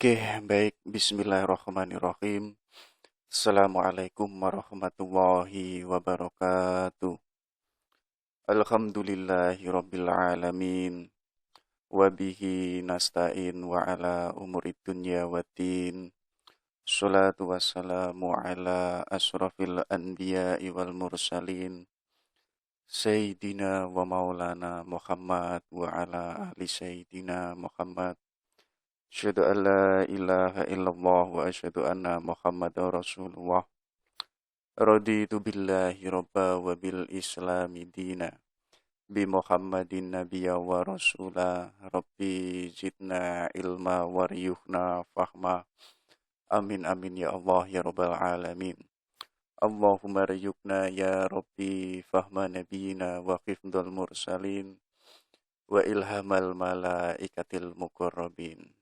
Oke, baik. Bismillahirrahmanirrahim. Assalamualaikum warahmatullahi wabarakatuh. Alhamdulillahi rabbil alamin. Wabihi nasta'in wa ala umurid dunya waddin. Salatu wassalamu ala asrafil anbiya'i wal mursalin. Sayyidina wa maulana Muhammad wa ala ahli Sayyidina Muhammad. Asyhadu an la ilaha illallah wa asyhadu anna Muhammadar Rasulullah. Raditu billahi robba wa bil islami dina. Bi Muhammadin nabiyya wa rasula. Rabbi zidna ilma waryuhna fahma. Amin amin ya Allah ya rabbal alamin. Allahumma rayyukna ya Rabbi fahma nabiyina wa hifdhal mursalin. Wa ilhamal malaikatil muqarrabin.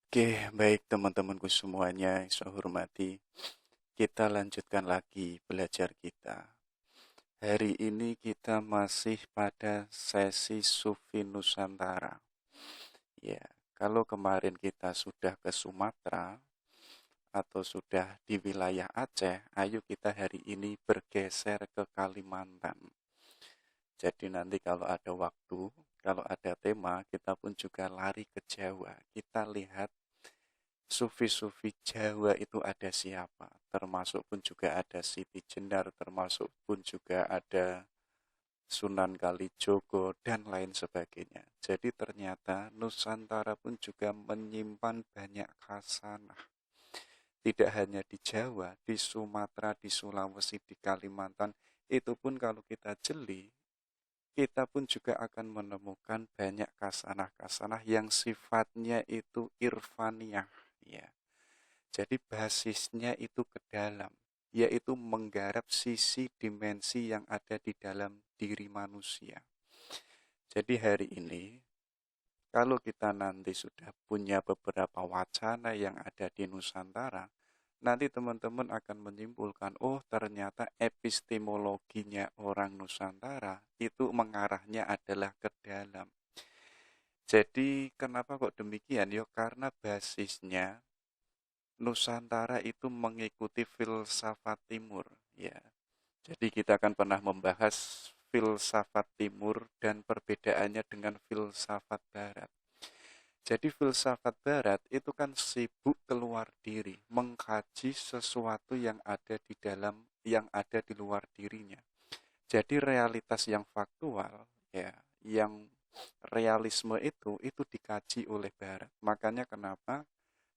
Oke, baik teman-temanku semuanya, saya hormati. Kita lanjutkan lagi belajar kita. Hari ini kita masih pada sesi Sufi Nusantara. Ya, kalau kemarin kita sudah ke Sumatera atau sudah di wilayah Aceh, ayo kita hari ini bergeser ke Kalimantan. Jadi nanti kalau ada waktu, kalau ada tema, kita pun juga lari ke Jawa. Kita lihat sufi-sufi Jawa itu ada siapa. Termasuk pun juga ada Siti Jenar, termasuk pun juga ada Sunan Kalijogo, dan lain sebagainya. Jadi ternyata Nusantara pun juga menyimpan banyak khasanah. Tidak hanya di Jawa, di Sumatera, di Sulawesi, di Kalimantan, itu pun kalau kita jeli, kita pun juga akan menemukan banyak kasanah-kasanah yang sifatnya itu irfaniyah. Ya. Jadi basisnya itu ke dalam, yaitu menggarap sisi dimensi yang ada di dalam diri manusia. Jadi hari ini, kalau kita nanti sudah punya beberapa wacana yang ada di Nusantara, nanti teman-teman akan menyimpulkan, oh ternyata epistemologinya orang Nusantara itu mengarahnya adalah ke dalam. Jadi kenapa kok demikian? Ya karena basisnya Nusantara itu mengikuti filsafat timur. Ya, jadi kita akan pernah membahas filsafat timur dan perbedaannya dengan filsafat barat. Jadi filsafat barat itu kan sibuk keluar diri, mengkaji sesuatu yang ada di dalam, yang ada di luar dirinya. Jadi realitas yang faktual, ya, yang realisme itu dikaji oleh barat. Makanya kenapa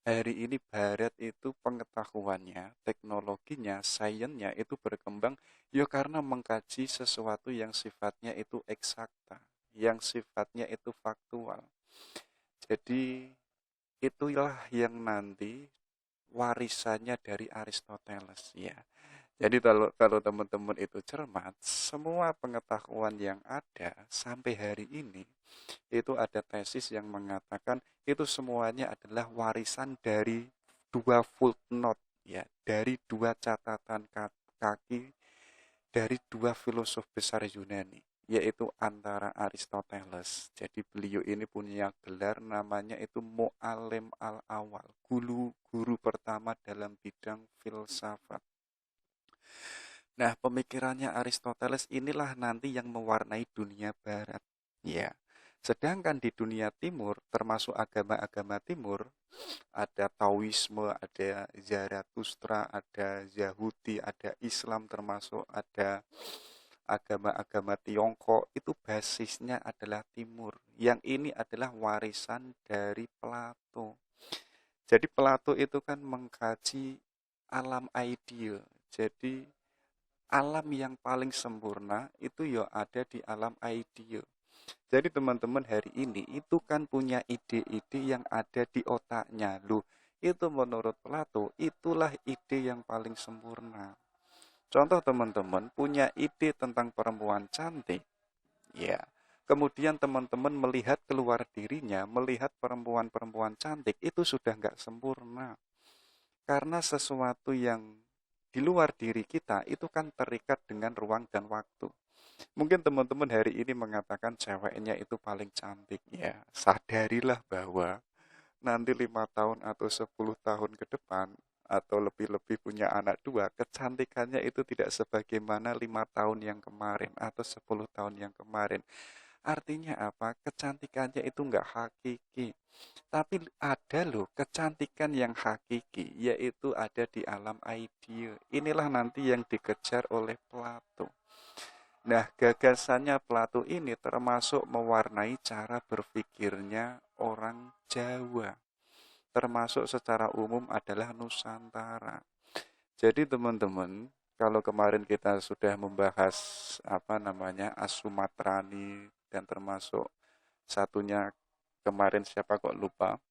hari ini barat itu pengetahuannya, teknologinya, sainsnya itu berkembang ya karena mengkaji sesuatu yang sifatnya itu eksakta, yang sifatnya itu faktual. Jadi itulah yang nanti warisannya dari Aristoteles ya. Jadi kalau teman-teman itu cermat, semua pengetahuan yang ada sampai hari ini itu ada tesis yang mengatakan itu semuanya adalah warisan dari dua footnote ya, dari dua catatan kaki dari dua filosof besar Yunani, yaitu antara Aristoteles. Jadi beliau ini punya gelar namanya itu Mu'allim al-Awal, guru pertama dalam bidang filsafat. Nah, pemikirannya Aristoteles inilah nanti yang mewarnai dunia barat. Ya. Sedangkan di dunia timur, termasuk agama-agama timur, ada Taoisme, ada Zarathustra, ada Yahudi, ada Islam, termasuk ada agama-agama Tiongkok, itu basisnya adalah timur. Yang ini adalah warisan dari Plato. Jadi Plato itu kan mengkaji alam ideal. Jadi alam yang paling sempurna itu ya ada di alam ideal. Jadi teman-teman hari ini itu kan punya ide-ide yang ada di otaknya. Loh, itu menurut Plato itulah ide yang paling sempurna. Contoh teman-teman punya ide tentang perempuan cantik. Ya. Kemudian teman-teman melihat keluar dirinya, melihat perempuan-perempuan cantik itu sudah nggak sempurna. Karena sesuatu yang di luar diri kita itu kan terikat dengan ruang dan waktu. Mungkin teman-teman hari ini mengatakan ceweknya itu paling cantik. Ya, sadarilah bahwa nanti 5 tahun atau 10 tahun ke depan, atau lebih-lebih punya anak dua, kecantikannya itu tidak sebagaimana 5 tahun yang kemarin atau 10 tahun yang kemarin. Artinya apa? Kecantikannya itu nggak hakiki. Tapi ada loh kecantikan yang hakiki, yaitu ada di alam idea. Inilah nanti yang dikejar oleh Plato. Nah, gagasannya Plato ini termasuk mewarnai cara berpikirnya orang Jawa. Termasuk secara umum adalah Nusantara. Jadi teman-teman, kalau kemarin kita sudah membahas As-Sumatrani, dan termasuk satunya kemarin siapa kok lupa,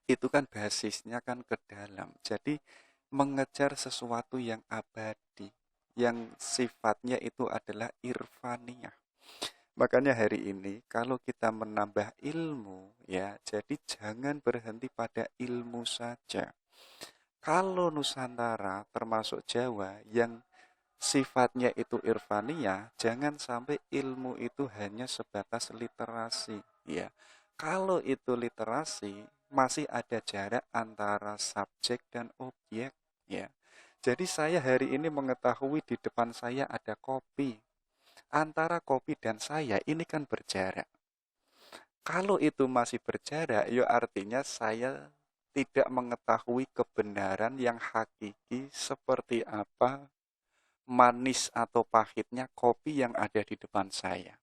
itu kan basisnya kan ke dalam. Jadi mengejar sesuatu yang abadi, yang sifatnya itu adalah irfaniyah. Makanya hari ini kalau kita menambah ilmu, ya, jadi jangan berhenti pada ilmu saja. Kalau Nusantara termasuk Jawa yang sifatnya itu irfaniyah, jangan sampai ilmu itu hanya sebatas literasi, ya. Kalau itu literasi, masih ada jarak antara subjek dan objek, ya. Jadi saya hari ini mengetahui di depan saya ada kopi. Antara kopi dan saya ini kan berjarak. Kalau itu masih berjarak, ya artinya saya tidak mengetahui kebenaran yang hakiki seperti apa manis atau pahitnya kopi yang ada di depan saya.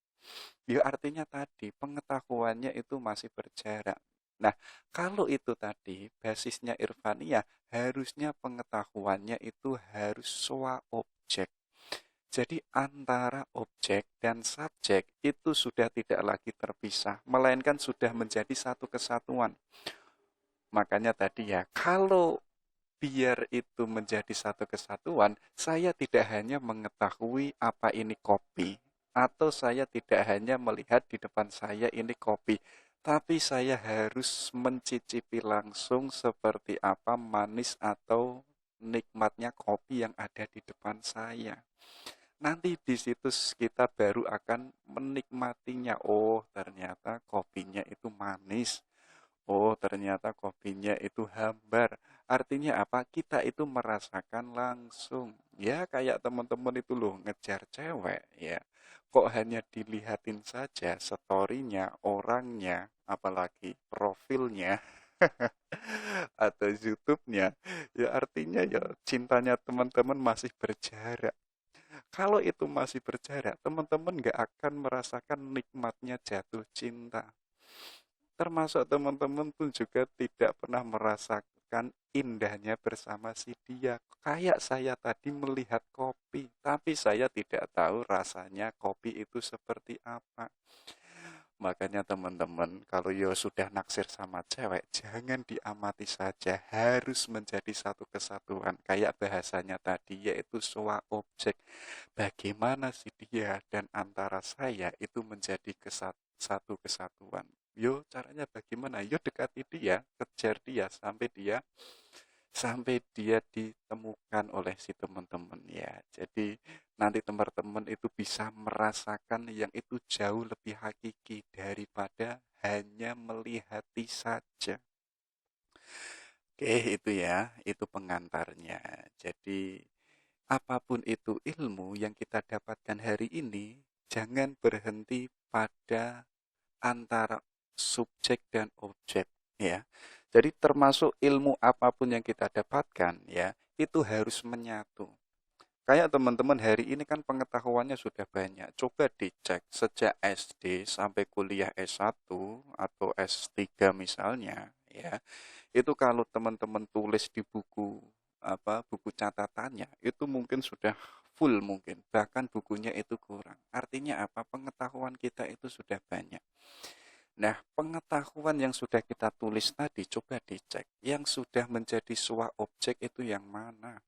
Ya artinya tadi pengetahuannya itu masih berjarak. Nah, kalau itu tadi basisnya irfaniyah, harusnya pengetahuannya itu harus soal objek. Jadi antara objek dan subjek itu sudah tidak lagi terpisah, melainkan sudah menjadi satu kesatuan. Makanya tadi ya, kalau biar itu menjadi satu kesatuan, saya tidak hanya mengetahui apa ini kopi, atau saya tidak hanya melihat di depan saya ini kopi, tapi saya harus mencicipi langsung seperti apa manis atau nikmatnya kopi yang ada di depan saya. Nanti di situ kita baru akan menikmatinya. Oh, ternyata kopinya itu manis. Oh, ternyata kopinya itu hambar. Artinya apa? Kita itu merasakan langsung. Ya, kayak teman-teman itu loh ngejar cewek, ya. Kok hanya dilihatin saja story-nya, orangnya, apalagi profilnya atau YouTube-nya. Ya artinya ya cintanya teman-teman masih berjarak. Kalau itu masih berjarak, teman-teman nggak akan merasakan nikmatnya jatuh cinta. Termasuk teman-teman pun juga tidak pernah merasakan indahnya bersama si dia. Kayak saya tadi melihat kopi, tapi saya tidak tahu rasanya kopi itu seperti apa. Makanya teman-teman, kalau yo sudah naksir sama cewek, jangan diamati saja, harus menjadi satu kesatuan. Kayak bahasanya tadi, yaitu soal objek. Bagaimana si dia dan antara saya itu menjadi satu kesatuan. Yo caranya bagaimana? Yo dekati dia, kejar dia sampai dia ditemukan oleh si teman-teman, ya. Jadi nanti teman-teman itu bisa merasakan yang itu jauh lebih hakiki daripada hanya melihati saja. Oke, itu ya, itu pengantarnya. Jadi apapun itu ilmu yang kita dapatkan hari ini, jangan berhenti pada antara subjek dan objek, ya. Jadi termasuk ilmu apapun yang kita dapatkan, ya, itu harus menyatu. Kayak teman-teman hari ini kan pengetahuannya sudah banyak. Coba dicek sejak SD sampai kuliah S1 atau S3 misalnya, ya. Itu kalau teman-teman tulis di buku catatannya, itu mungkin sudah full mungkin, bahkan bukunya itu kurang. Artinya apa? Pengetahuan kita itu sudah banyak. Nah, pengetahuan yang sudah kita tulis tadi, coba dicek. Yang sudah menjadi sebuah objek itu yang mana?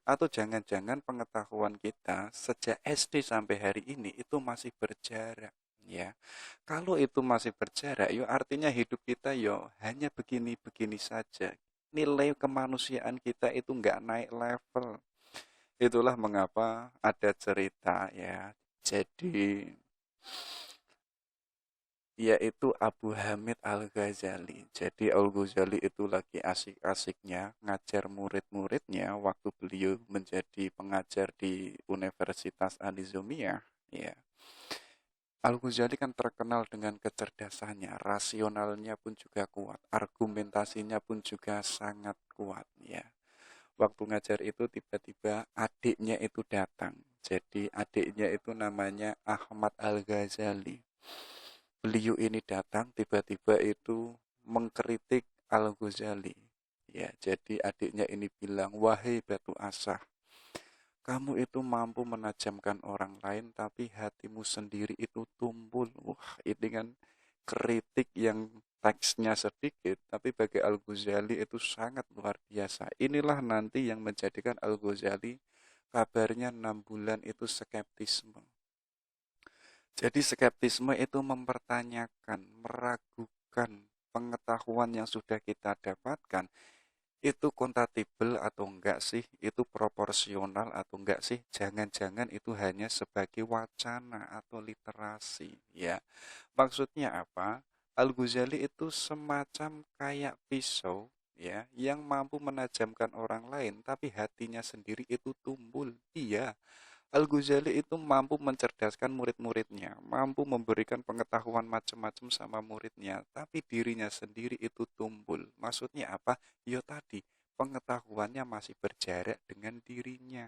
Atau jangan-jangan pengetahuan kita sejak SD sampai hari ini itu masih berjarak. Ya, kalau itu masih berjarak, yo artinya hidup kita yo hanya begini-begini saja. Nilai kemanusiaan kita itu nggak naik level. Itulah mengapa ada cerita, ya. Jadi yaitu Abu Hamid Al-Ghazali. Jadi Al-Ghazali itu lagi asik-asiknya ngajar murid-muridnya waktu beliau menjadi pengajar di Universitas Al-Izumiyah. Ya. Al-Ghazali kan terkenal dengan kecerdasannya, rasionalnya pun juga kuat, argumentasinya pun juga sangat kuat. Ya. Waktu ngajar itu tiba-tiba adiknya itu datang. Jadi adiknya itu namanya Ahmad Al-Ghazali. Beliau ini datang tiba-tiba itu mengkritik Al-Ghazali. Ya, jadi adiknya ini bilang, "Wahai batu asah, kamu itu mampu menajamkan orang lain tapi hatimu sendiri itu tumpul." Wah, ini kan kritik yang teksnya sedikit tapi bagi Al-Ghazali itu sangat luar biasa. Inilah nanti yang menjadikan Al-Ghazali kabarnya 6 bulan itu skeptisme. Jadi skeptisme itu mempertanyakan, meragukan pengetahuan yang sudah kita dapatkan, itu kompatibel atau enggak sih, itu proporsional atau enggak sih, jangan-jangan itu hanya sebagai wacana atau literasi, ya. Maksudnya apa? Al-Ghazali itu semacam kayak pisau, ya, yang mampu menajamkan orang lain, tapi hatinya sendiri itu tumbul. Iya, Al-Ghazali itu mampu mencerdaskan murid-muridnya, mampu memberikan pengetahuan macam-macam sama muridnya, tapi dirinya sendiri itu tumbul. Maksudnya apa? Ya tadi, pengetahuannya masih berjarak dengan dirinya.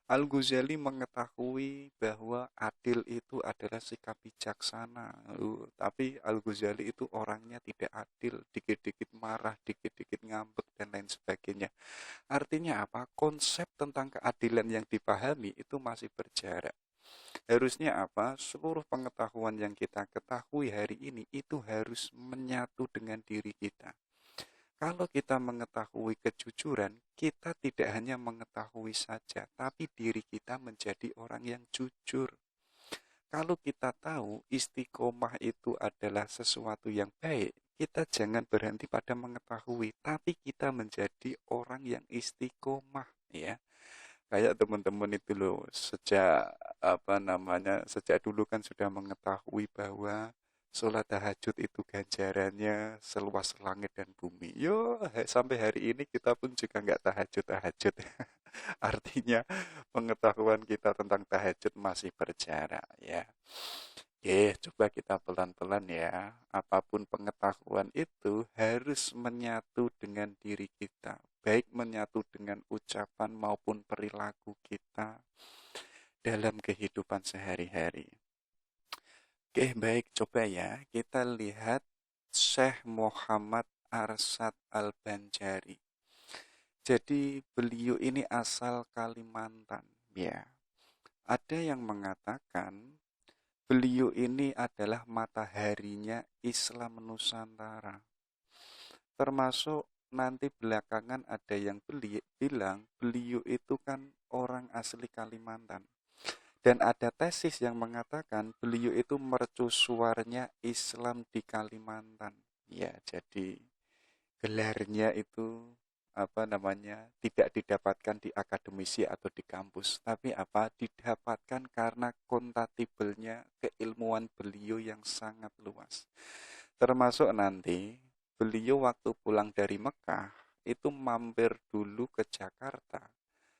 Al-Ghazali mengetahui bahwa adil itu adalah sikap bijaksana. Tapi Al-Ghazali itu orangnya tidak adil, dikit-dikit marah, dikit-dikit ngambek, dan lain sebagainya. Artinya apa? Konsep tentang keadilan yang dipahami itu masih berjarak. Harusnya apa? Seluruh pengetahuan yang kita ketahui hari ini itu harus menyatu dengan diri kita. Kalau kita mengetahui kejujuran, kita tidak hanya mengetahui saja, tapi diri kita menjadi orang yang jujur. Kalau kita tahu istiqomah itu adalah sesuatu yang baik, kita jangan berhenti pada mengetahui, tapi kita menjadi orang yang istiqomah, ya. Kayak teman-teman itu loh, sejak dulu kan sudah mengetahui bahwa sholat tahajud itu ganjarannya seluas langit dan bumi. Yo, sampai hari ini kita pun juga nggak tahajud-tahajud. Artinya pengetahuan kita tentang tahajud masih berjarak, ya. Oke, coba kita pelan-pelan ya. Apapun pengetahuan itu harus menyatu dengan diri kita, baik menyatu dengan ucapan maupun perilaku kita dalam kehidupan sehari-hari. Oke, baik, coba ya kita lihat Syekh Muhammad Arsyad Al-Banjari. Jadi beliau ini asal Kalimantan, ya. Ada yang mengatakan beliau ini adalah mataharinya Islam Nusantara. Termasuk nanti belakangan ada yang bilang beliau itu kan orang asli Kalimantan. Dan ada tesis yang mengatakan beliau itu mercusuarnya Islam di Kalimantan. Ya, jadi gelarnya itu tidak didapatkan di akademisi atau di kampus, tapi didapatkan karena kompatibelnya keilmuan beliau yang sangat luas. Termasuk nanti beliau waktu pulang dari Mekah itu mampir dulu ke Jakarta.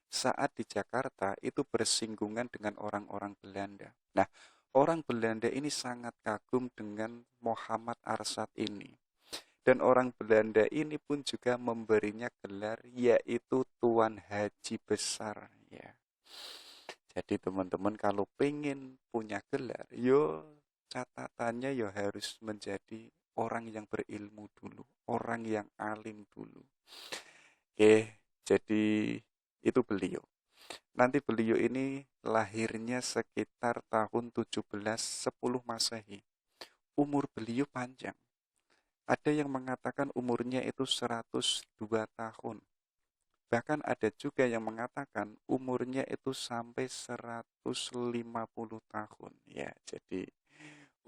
Saat di Jakarta itu bersinggungan dengan orang-orang Belanda. Nah, orang Belanda ini sangat kagum dengan Muhammad Arsyad ini. Dan orang Belanda ini pun juga memberinya gelar yaitu Tuan Haji Besar, ya. Jadi teman-teman kalau pengen punya gelar, catatannya harus menjadi orang yang berilmu dulu, orang yang alim dulu. Oke, jadi itu beliau. Nanti beliau ini lahirnya sekitar tahun 1710 Masehi. Umur beliau panjang. Ada yang mengatakan umurnya itu 102 tahun. Bahkan ada juga yang mengatakan umurnya itu sampai 150 tahun. Ya, jadi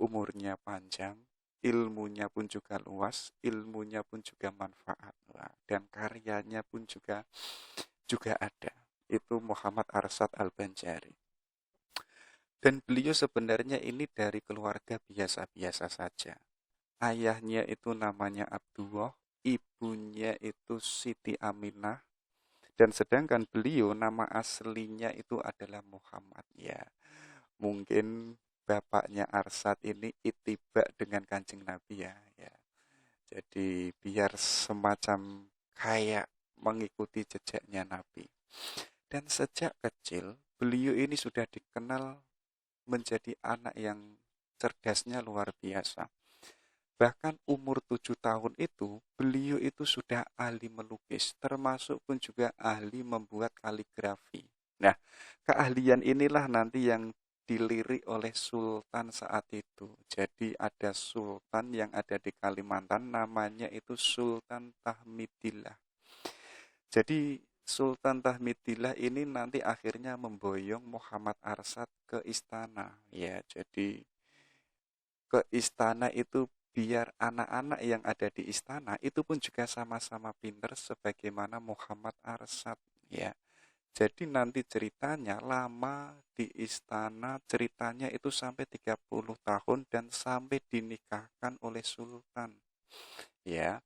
umurnya panjang, ilmunya pun juga luas, ilmunya pun juga manfaat. Dan karyanya pun juga ada. Itu Muhammad Arsyad Al-Banjari. Dan beliau sebenarnya ini dari keluarga biasa-biasa saja. Ayahnya itu namanya Abdullah, ibunya itu Siti Aminah, dan sedangkan beliau nama aslinya itu adalah Muhammad. Ya, mungkin bapaknya Arsad ini itibak dengan Kanjeng Nabi ya. Ya. Jadi biar semacam kayak mengikuti jejaknya Nabi. Dan sejak kecil, beliau ini sudah dikenal menjadi anak yang cerdasnya luar biasa. Bahkan umur 7 tahun itu, beliau itu sudah ahli melukis, termasuk pun juga ahli membuat kaligrafi. Nah, keahlian inilah nanti yang dilirik oleh sultan saat itu. Jadi ada sultan yang ada di Kalimantan, namanya itu Sultan Tahmidillah. Jadi Sultan Tahmidillah ini nanti akhirnya memboyong Muhammad Arsad ke istana. Ya, jadi ke istana itu biar anak-anak yang ada di istana itu pun juga sama-sama pinter sebagaimana Muhammad Arsad. Ya, jadi nanti ceritanya lama di istana, ceritanya itu sampai 30 tahun dan sampai dinikahkan oleh sultan. Ya,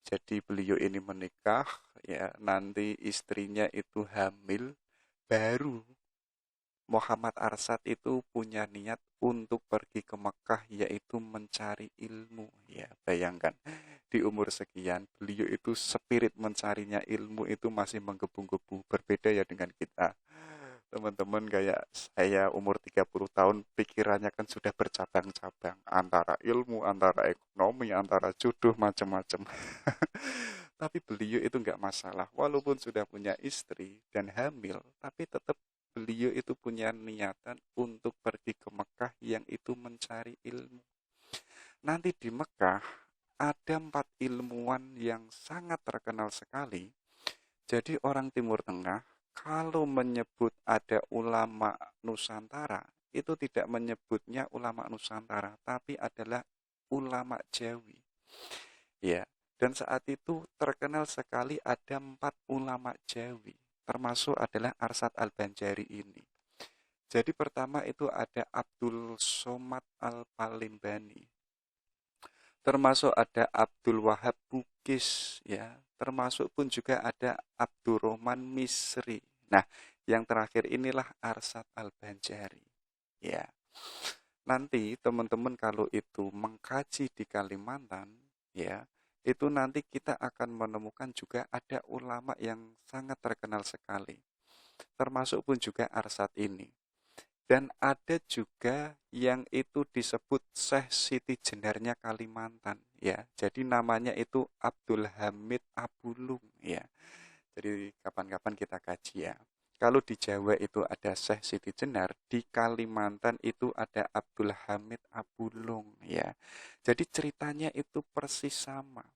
jadi beliau ini menikah, ya nanti istrinya itu hamil, baru Muhammad Arsad itu punya niat untuk pergi ke Mekah yaitu mencari ilmu. Ya, bayangkan di umur sekian beliau itu spirit mencarinya ilmu itu masih menggebu-gebu, berbeda ya dengan kita. Teman-teman kayak saya umur 30 tahun pikirannya kan sudah bercabang-cabang antara ilmu, antara ekonomi, antara jodoh macam-macam. Tapi beliau itu nggak masalah, walaupun sudah punya istri dan hamil, tapi tetap beliau itu punya niatan untuk pergi ke Mekah yang itu mencari ilmu. Nanti di Mekah ada 4 ilmuwan yang sangat terkenal sekali. Jadi orang Timur Tengah kalau menyebut ada ulama Nusantara, itu tidak menyebutnya ulama Nusantara, tapi adalah ulama Jawi. Ya, dan saat itu terkenal sekali ada 4 ulama Jawi, termasuk adalah Arsad Al-Banjari ini. Jadi pertama itu ada Abdul Somad Al-Palimbani, termasuk ada Abdul Wahab Bugis, ya, termasuk pun juga ada Abdurrahman Misri. Nah, yang terakhir inilah Arsad Al-Banjari. Ya, nanti teman-teman kalau itu mengkaji di Kalimantan, ya, itu nanti kita akan menemukan juga ada ulama yang sangat terkenal sekali, termasuk pun juga Arsad ini. Dan ada juga yang itu disebut Syekh Siti Jenarnya Kalimantan, ya. Jadi namanya itu Abdul Hamid Abulung, ya. Jadi kapan-kapan kita kaji ya. Kalau di Jawa itu ada Syekh Siti Jenar, di Kalimantan itu ada Abdul Hamid Abulung, ya. Jadi ceritanya itu persis sama.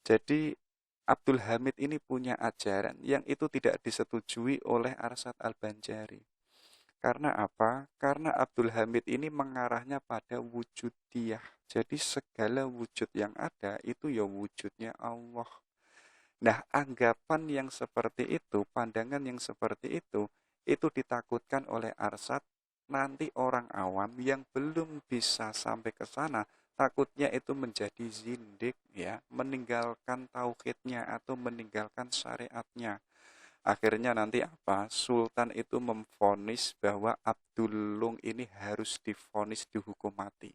Jadi Abdul Hamid ini punya ajaran yang itu tidak disetujui oleh Arsad Al-Banjari. Karena apa? Karena Abdul Hamid ini mengarahnya pada wujudiyah. Jadi segala wujud yang ada itu ya wujudnya Allah. Nah, anggapan yang seperti itu, pandangan yang seperti itu ditakutkan oleh Arsad. Nanti orang awam yang belum bisa sampai ke sana, takutnya itu menjadi zindik, ya, meninggalkan tauhidnya atau meninggalkan syariatnya. Akhirnya nanti apa? Sultan itu memvonis bahwa Abdulung ini harus divonis dihukum mati.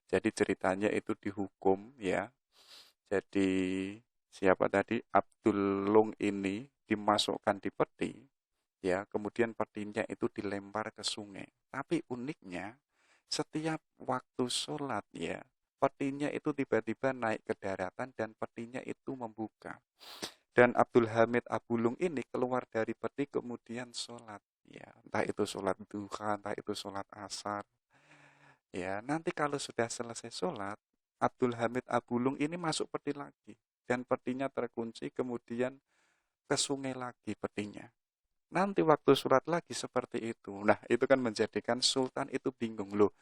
Jadi ceritanya itu dihukum, ya. Jadi siapa tadi? Abdulung ini dimasukkan di peti, ya. Kemudian petinya itu dilempar ke sungai. Tapi uniknya setiap waktu sholat, ya, petinya itu tiba-tiba naik ke daratan dan petinya itu membuka. Dan Abdul Hamid Abulung ini keluar dari peti kemudian sholat. Ya, entah itu sholat duha, entah itu sholat asar. Ya, nanti kalau sudah selesai sholat, Abdul Hamid Abulung ini masuk peti lagi. Dan petinya terkunci, kemudian ke sungai lagi petinya. Nanti waktu surat lagi seperti itu. Nah, itu kan menjadikan Sultan itu bingung. Loh,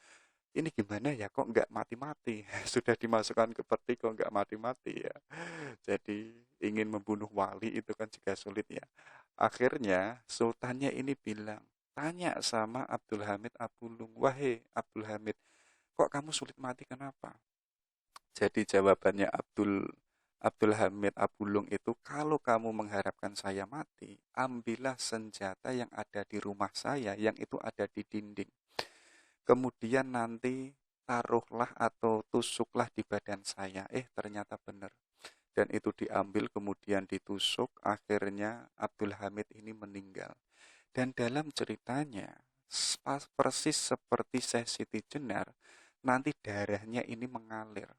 ini gimana ya, kok nggak mati-mati? Sudah dimasukkan ke peti kok nggak mati-mati ya. Jadi ingin membunuh wali itu kan juga sulit ya. Akhirnya sultannya ini bilang, tanya sama Abdul Hamid Apulung, "Wahai Abdul Hamid, kok kamu sulit mati, kenapa?" Jadi jawabannya Abdul Hamid Apulung itu, "Kalau kamu mengharapkan saya mati, ambillah senjata yang ada di rumah saya, yang itu ada di dinding. Kemudian nanti taruhlah atau tusuklah di badan saya." Ternyata benar. Dan itu diambil kemudian ditusuk, akhirnya Abdul Hamid ini meninggal. Dan dalam ceritanya, persis seperti Syekh Siti Jenar, nanti darahnya ini mengalir.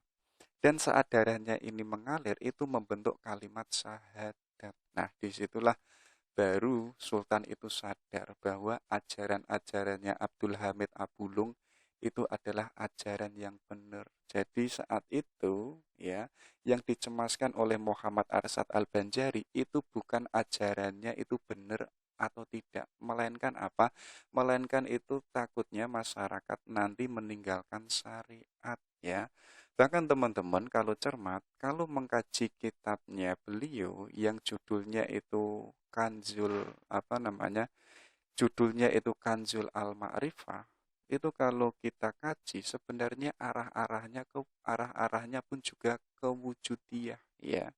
Dan saat darahnya ini mengalir, itu membentuk kalimat syahadat. Nah, disitulah baru Sultan itu sadar bahwa ajaran-ajarannya Abdul Hamid Apulung itu adalah ajaran yang benar. Jadi saat itu ya, yang dicemaskan oleh Muhammad Arsyad Al-Banjari itu bukan ajarannya itu benar atau tidak, melainkan apa? Melainkan itu takutnya masyarakat nanti meninggalkan syariat ya. Bahkan teman-teman kalau cermat, kalau mengkaji kitabnya beliau yang judulnya itu Kanzul apa namanya? Judulnya itu Kanzul Al-Ma'rifah. Itu kalau kita kaji sebenarnya arah-arahnya pun juga ke wujudiyah ya.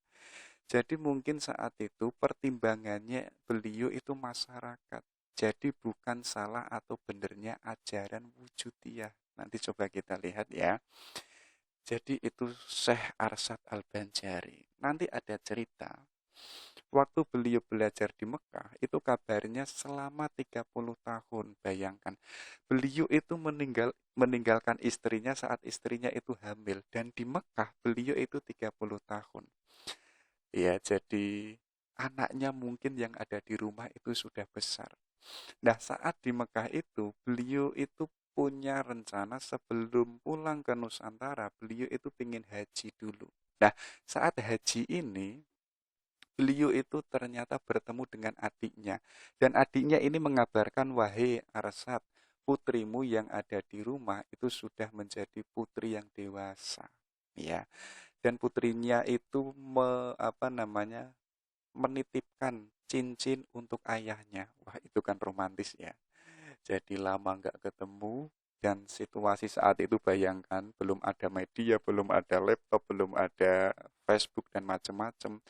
Jadi mungkin saat itu pertimbangannya beliau itu masyarakat. Jadi bukan salah atau benernya ajaran wujudiyah. Nanti coba kita lihat ya. Jadi itu Syekh Arsyad Al-Banjari. Nanti ada cerita, waktu beliau belajar di Mekah, itu kabarnya selama 30 tahun. Bayangkan, beliau itu meninggalkan istrinya saat istrinya itu hamil. Dan di Mekah, beliau itu 30 tahun. Ya, jadi anaknya mungkin yang ada di rumah itu sudah besar. Nah, saat di Mekah itu, beliau itu punya rencana sebelum pulang ke Nusantara, beliau itu ingin haji dulu. Nah, saat haji ini, beliau itu ternyata bertemu dengan adiknya. Dan adiknya ini mengabarkan, "Wahai Arsad, putrimu yang ada di rumah itu sudah menjadi putri yang dewasa." Ya, dan putrinya itu menitipkan cincin untuk ayahnya. Wah, itu kan romantis ya. Jadi lama nggak ketemu, dan situasi saat itu bayangkan, belum ada media, belum ada laptop, belum ada Facebook dan macam-macam.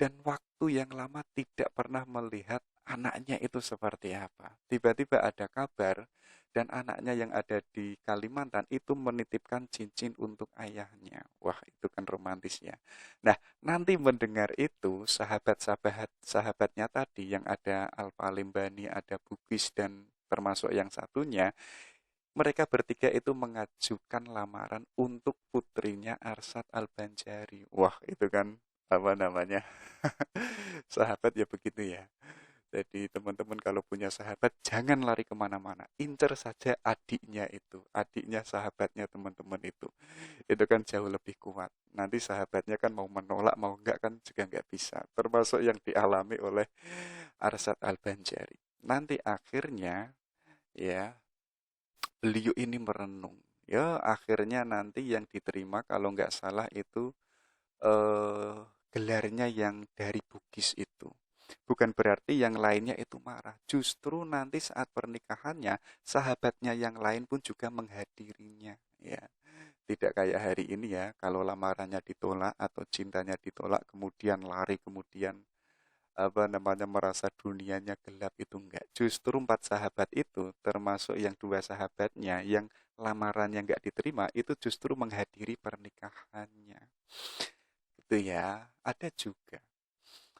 Dan waktu yang lama tidak pernah melihat anaknya itu seperti apa. Tiba-tiba ada kabar dan anaknya yang ada di Kalimantan itu menitipkan cincin untuk ayahnya. Wah, itu kan romantis ya. Nah, nanti mendengar itu sahabatnya tadi yang ada Alfa Limbani, ada Bugis dan termasuk yang satunya, mereka bertiga itu mengajukan lamaran untuk putrinya Arsyad Al-Banjari. Wah, itu kan apa namanya? Sahabat ya begitu ya. Jadi teman-teman kalau punya sahabat jangan lari kemana-mana, incer saja adiknya itu, adiknya sahabatnya teman-teman itu kan jauh lebih kuat. Nanti sahabatnya kan mau menolak mau enggak kan juga enggak bisa, termasuk yang dialami oleh Arsyad Al-Banjari. Nanti akhirnya ya beliau ini merenung, ya akhirnya nanti yang diterima kalau enggak salah itu eh, gelarnya yang dari Bugis itu. Bukan berarti yang lainnya itu marah. Justru nanti saat pernikahannya, sahabatnya yang lain pun juga menghadirinya. Ya, tidak kayak hari ini ya, kalau lamarannya ditolak atau cintanya ditolak, kemudian lari, kemudian merasa dunianya gelap, itu enggak. Justru 4 sahabat itu, termasuk yang 2 sahabatnya, yang lamarannya enggak diterima, itu justru menghadiri pernikahannya. Itu ya, ada juga.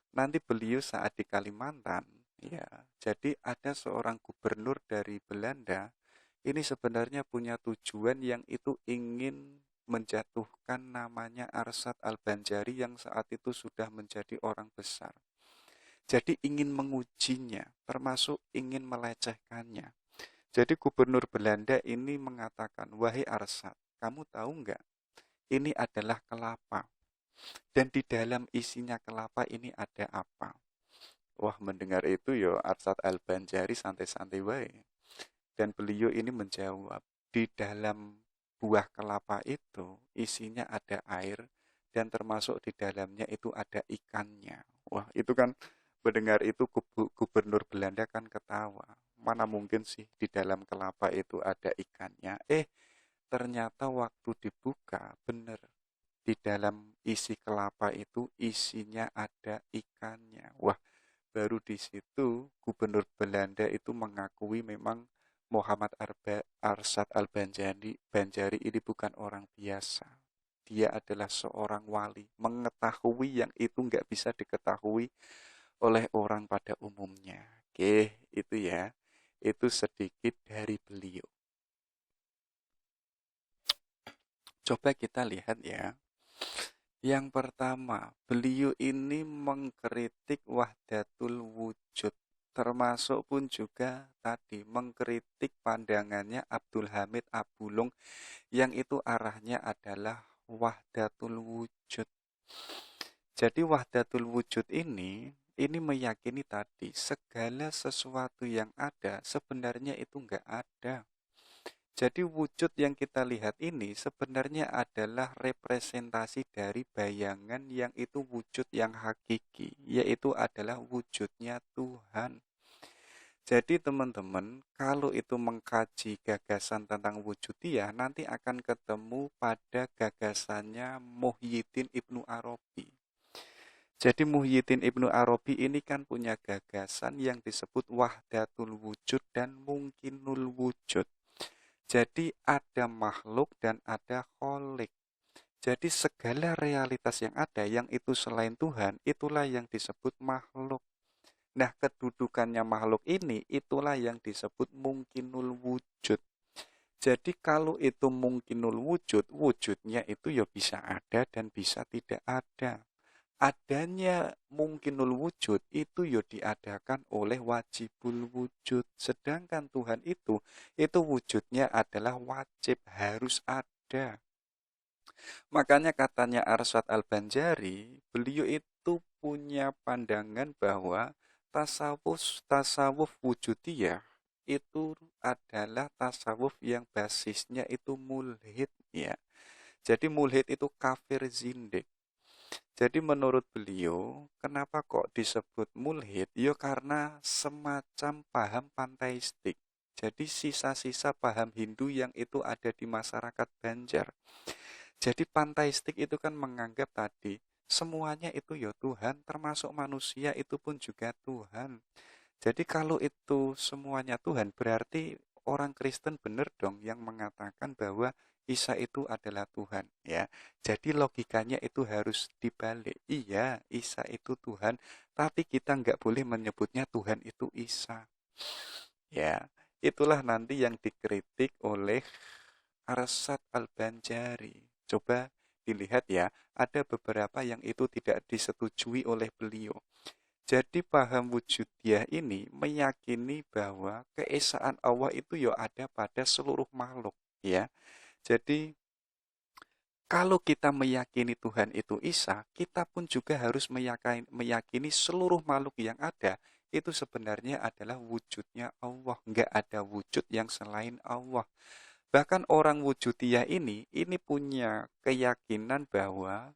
Nanti beliau saat di Kalimantan, ya, jadi ada seorang gubernur dari Belanda, ini sebenarnya punya tujuan yang itu ingin menjatuhkan namanya Arsyad Al-Banjari yang saat itu sudah menjadi orang besar. Jadi ingin mengujinya, termasuk ingin melecehkannya. Jadi gubernur Belanda ini mengatakan, "Wahai Arsyad, kamu tahu enggak? Ini adalah kelapa. Dan di dalam isinya kelapa ini ada apa?" Wah, mendengar itu yo Arsyad Al-Banjari santai-santai wae. Dan beliau ini menjawab, "Di dalam buah kelapa itu isinya ada air dan termasuk di dalamnya itu ada ikannya." Wah, itu kan mendengar itu gubernur Belanda kan ketawa. mana mungkin sih di dalam kelapa itu ada ikannya. Ternyata waktu dibuka, bener. Di dalam isi kelapa itu isinya ada ikannya. Wah, baru di situ gubernur Belanda itu mengakui memang Muhammad Arsad Banjari ini bukan orang biasa. Dia adalah seorang wali, mengetahui yang itu nggak bisa diketahui oleh orang pada umumnya. Oke, itu ya. Itu sedikit dari beliau. Coba kita lihat ya. Yang pertama, beliau ini mengkritik wahdatul wujud. Termasuk pun juga tadi mengkritik pandangannya Abdul Hamid Abulung yang itu arahnya adalah wahdatul wujud. Jadi wahdatul wujud ini meyakini tadi segala sesuatu yang ada sebenarnya itu enggak ada. Jadi wujud yang kita lihat ini sebenarnya adalah representasi dari bayangan yang itu wujud yang hakiki, yaitu adalah wujudnya Tuhan. Jadi teman-teman, kalau itu mengkaji gagasan tentang wujudiyah, nanti akan ketemu pada gagasannya Muhyiddin Ibnu Arabi. Jadi Muhyiddin Ibnu Arabi ini kan punya gagasan yang disebut wahdatul wujud dan mungkinul wujud. Jadi ada makhluk dan ada kholik. Jadi segala realitas yang ada yang itu selain Tuhan, itulah yang disebut makhluk. Nah, kedudukannya makhluk ini itulah yang disebut mungkinul wujud. Jadi kalau itu mungkinul wujud, wujudnya itu ya bisa ada dan bisa tidak ada. Adanya mungkinul wujud itu ya diadakan oleh wajibul wujud. Sedangkan Tuhan itu wujudnya adalah wajib, harus ada. Makanya katanya Arsyad Al-Banjari, beliau itu punya pandangan bahwa tasawuf wujudiyah itu adalah tasawuf yang basisnya itu mulhid ya. Jadi mulhid itu kafir zindik. Jadi menurut beliau, kenapa kok disebut mulhid? Ya karena semacam paham panteistik. Jadi sisa-sisa paham Hindu yang itu ada di masyarakat Banjar. Jadi panteistik itu kan menganggap tadi, semuanya itu ya Tuhan, termasuk manusia itu pun juga Tuhan. Jadi kalau itu semuanya Tuhan, berarti orang Kristen benar dong yang mengatakan bahwa Isa itu adalah Tuhan, ya. Jadi logikanya itu harus dibalik. Iya, Isa itu Tuhan, tapi kita nggak boleh menyebutnya Tuhan itu Isa. Ya, itulah nanti yang dikritik oleh Arsyad Al-Banjari. Coba dilihat ya, ada beberapa yang itu tidak disetujui oleh beliau. Jadi paham wujudiyah ini meyakini bahwa keesaan Allah itu ya ada pada seluruh makhluk, ya. Jadi kalau kita meyakini Tuhan itu Isa, kita pun juga harus meyakini seluruh makhluk yang ada itu sebenarnya adalah wujudnya Allah. Enggak ada wujud yang selain Allah. Bahkan orang wujudiyah ini punya keyakinan bahwa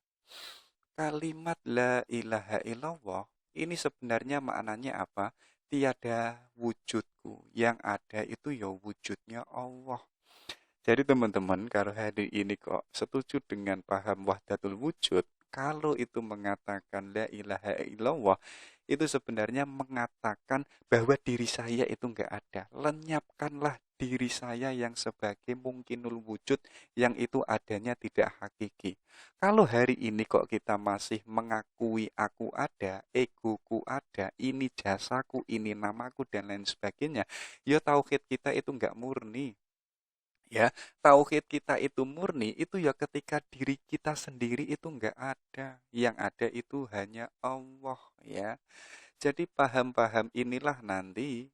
kalimat la ilaha illallah ini sebenarnya maknanya apa? Tiada wujudku, yang ada itu ya wujudnya Allah. Jadi teman-teman, kalau hari ini kok setuju dengan paham wahdatul wujud, kalau itu mengatakan la ilaha illallah, itu sebenarnya mengatakan bahwa diri saya itu enggak ada. Lenyapkanlah diri saya yang sebagai mungkinul wujud yang itu adanya tidak hakiki. Kalau hari ini kok kita masih mengakui aku ada, egoku ada, ini jasaku, ini namaku dan lain sebagainya, ya tauhid kita itu enggak murni. Ya, tauhid kita itu murni, itu ya ketika diri kita sendiri itu enggak ada. Yang ada itu hanya Allah, ya. Jadi paham-paham inilah nanti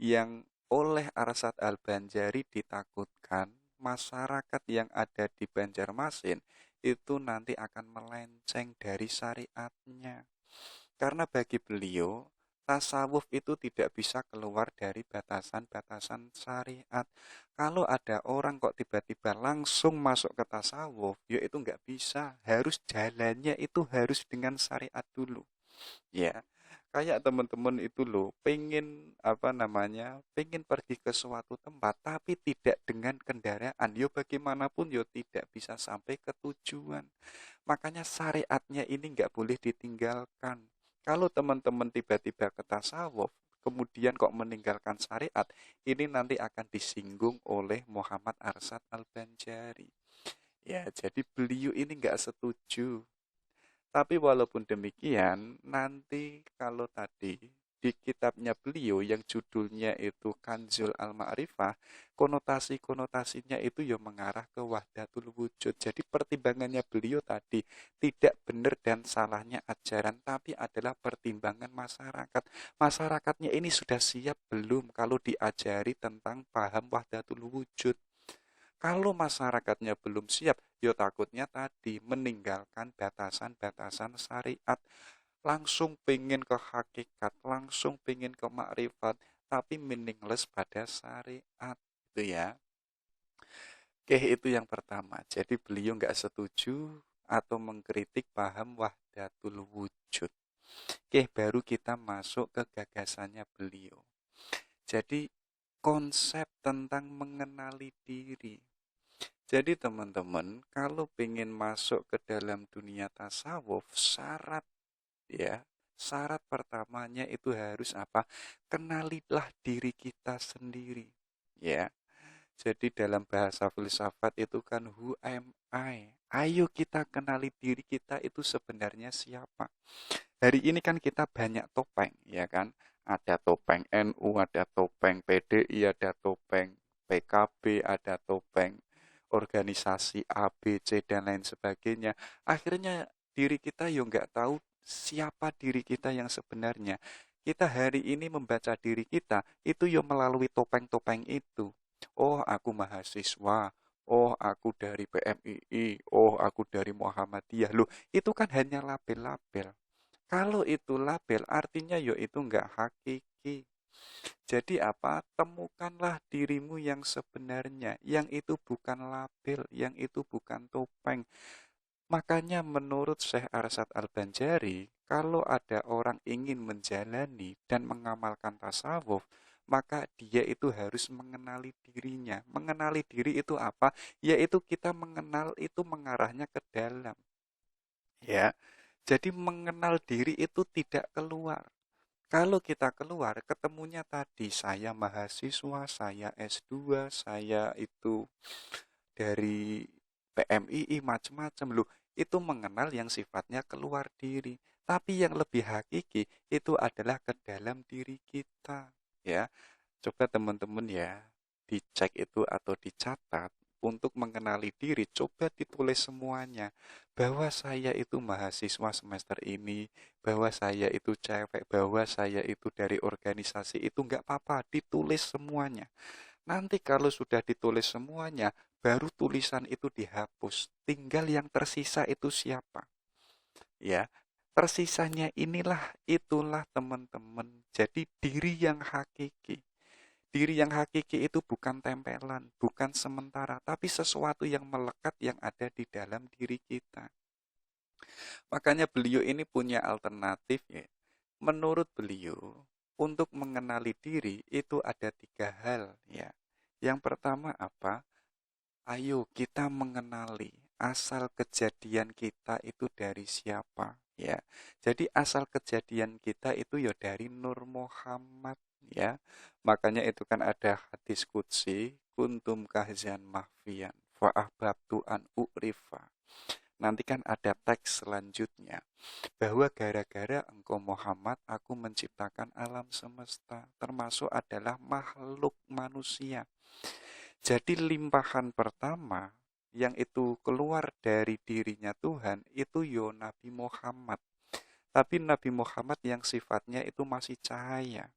yang oleh Arsyad Al-Banjari ditakutkan masyarakat yang ada di Banjarmasin itu nanti akan melenceng dari syariatnya. Karena bagi beliau, tasawuf itu tidak bisa keluar dari batasan-batasan syariat. Kalau ada orang kok tiba-tiba langsung masuk ke tasawuf, ya itu nggak bisa. Harus jalannya itu harus dengan syariat dulu. Ya, Kayak teman-teman itu loh, pengen pengen pergi ke suatu tempat, tapi tidak dengan kendaraan. Yo bagaimanapun yo tidak bisa sampai ke tujuan. Makanya syariatnya ini nggak boleh ditinggalkan. Kalau teman-teman tiba-tiba ke tasawuf, kemudian kok meninggalkan syariat, ini nanti akan disinggung oleh Muhammad Arsyad Al-Banjari. Ya, jadi beliau ini nggak setuju. Tapi walaupun demikian, nanti kalau tadi di kitabnya beliau yang judulnya itu Kanzul Al-Ma'rifah, konotasi-konotasinya itu ya mengarah ke wahdatul wujud. Jadi pertimbangannya beliau tadi tidak benar dan salahnya ajaran, tapi adalah pertimbangan masyarakat. Masyarakatnya ini sudah siap belum kalau diajari tentang paham wahdatul wujud? Kalau masyarakatnya belum siap, yo takutnya tadi meninggalkan batasan-batasan syariat, langsung pengen ke hakikat, langsung pengen ke makrifat, tapi meaningless pada syariat, itu ya. Oke, itu yang pertama. Jadi beliau nggak setuju atau mengkritik paham wahdatul wujud. Oke, baru kita masuk ke gagasannya beliau. Jadi konsep tentang mengenali diri. Jadi teman-teman, kalau pengen masuk ke dalam dunia tasawuf, syarat pertamanya itu harus apa? Kenalilah diri kita sendiri, ya. Jadi dalam bahasa filsafat itu kan who am I? Ayo kita kenali diri kita itu sebenarnya siapa. Hari ini kan kita banyak topeng, ya kan? Ada topeng NU, ada topeng PDI, ada topeng PKB, ada topeng organisasi A, B, C, dan lain sebagainya. Akhirnya diri kita yo nggak tahu siapa diri kita yang sebenarnya. Kita hari ini membaca diri kita, itu yo melalui topeng-topeng itu. Oh, aku mahasiswa. Oh, aku dari PMII. Oh, aku dari Muhammadiyah. Loh, itu kan hanya label-label. Kalau itu label, artinya yo itu nggak hakiki. Jadi apa? Temukanlah dirimu yang sebenarnya, yang itu bukan label, yang itu bukan topeng. Makanya menurut Syekh Arsyad Al-Banjari, kalau ada orang ingin menjalani dan mengamalkan tasawuf, maka dia itu harus mengenali dirinya. Mengenali diri itu apa? Yaitu kita mengenal itu mengarahnya ke dalam. Ya, jadi mengenal diri itu tidak keluar. Kalau kita keluar, ketemunya tadi saya mahasiswa, saya S2, saya itu dari PMII, macam-macam loh. Itu mengenal yang sifatnya keluar diri. Tapi yang lebih hakiki itu adalah ke dalam diri kita. Ya, coba teman-teman ya, dicek itu atau dicatat untuk mengenali diri, coba ditulis semuanya. Bahwa saya itu mahasiswa semester ini, bahwa saya itu cewek, bahwa saya itu dari organisasi itu nggak apa-apa, ditulis semuanya. Nanti kalau sudah ditulis semuanya, baru tulisan itu dihapus. Tinggal yang tersisa itu siapa? Ya, tersisanya itulah teman-teman. Jadi diri yang hakiki. Diri yang hakiki itu bukan tempelan, bukan sementara, tapi sesuatu yang melekat yang ada di dalam diri kita. Makanya beliau ini punya alternatif ya. Menurut beliau, untuk mengenali diri itu ada 3 hal ya. Yang pertama apa? Ayo kita mengenali asal kejadian kita itu dari siapa ya. Jadi asal kejadian kita itu ya dari Nur Muhammad ya. Makanya itu kan ada hadis qudsi, kuntum kahzan mahfian fa ahbabtu an u'rifa. Nanti kan ada teks selanjutnya bahwa gara-gara engkau Muhammad aku menciptakan alam semesta termasuk adalah makhluk manusia. Jadi limpahan pertama yang itu keluar dari dirinya Tuhan itu Nabi Muhammad. Tapi Nabi Muhammad yang sifatnya itu masih cahaya.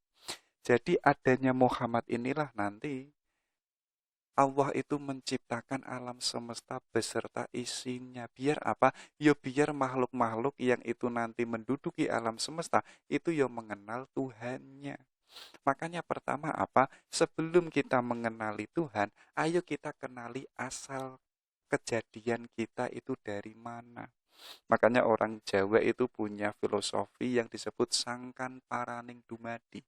Jadi adanya Muhammad inilah nanti Allah itu menciptakan alam semesta beserta isinya. Biar apa? Biar makhluk-makhluk yang itu nanti menduduki alam semesta itu mengenal Tuhannya. Makanya pertama apa? Sebelum kita mengenali Tuhan, ayo kita kenali asal kejadian kita itu dari mana. Makanya orang Jawa itu punya filosofi yang disebut sangkan paraning dumadi.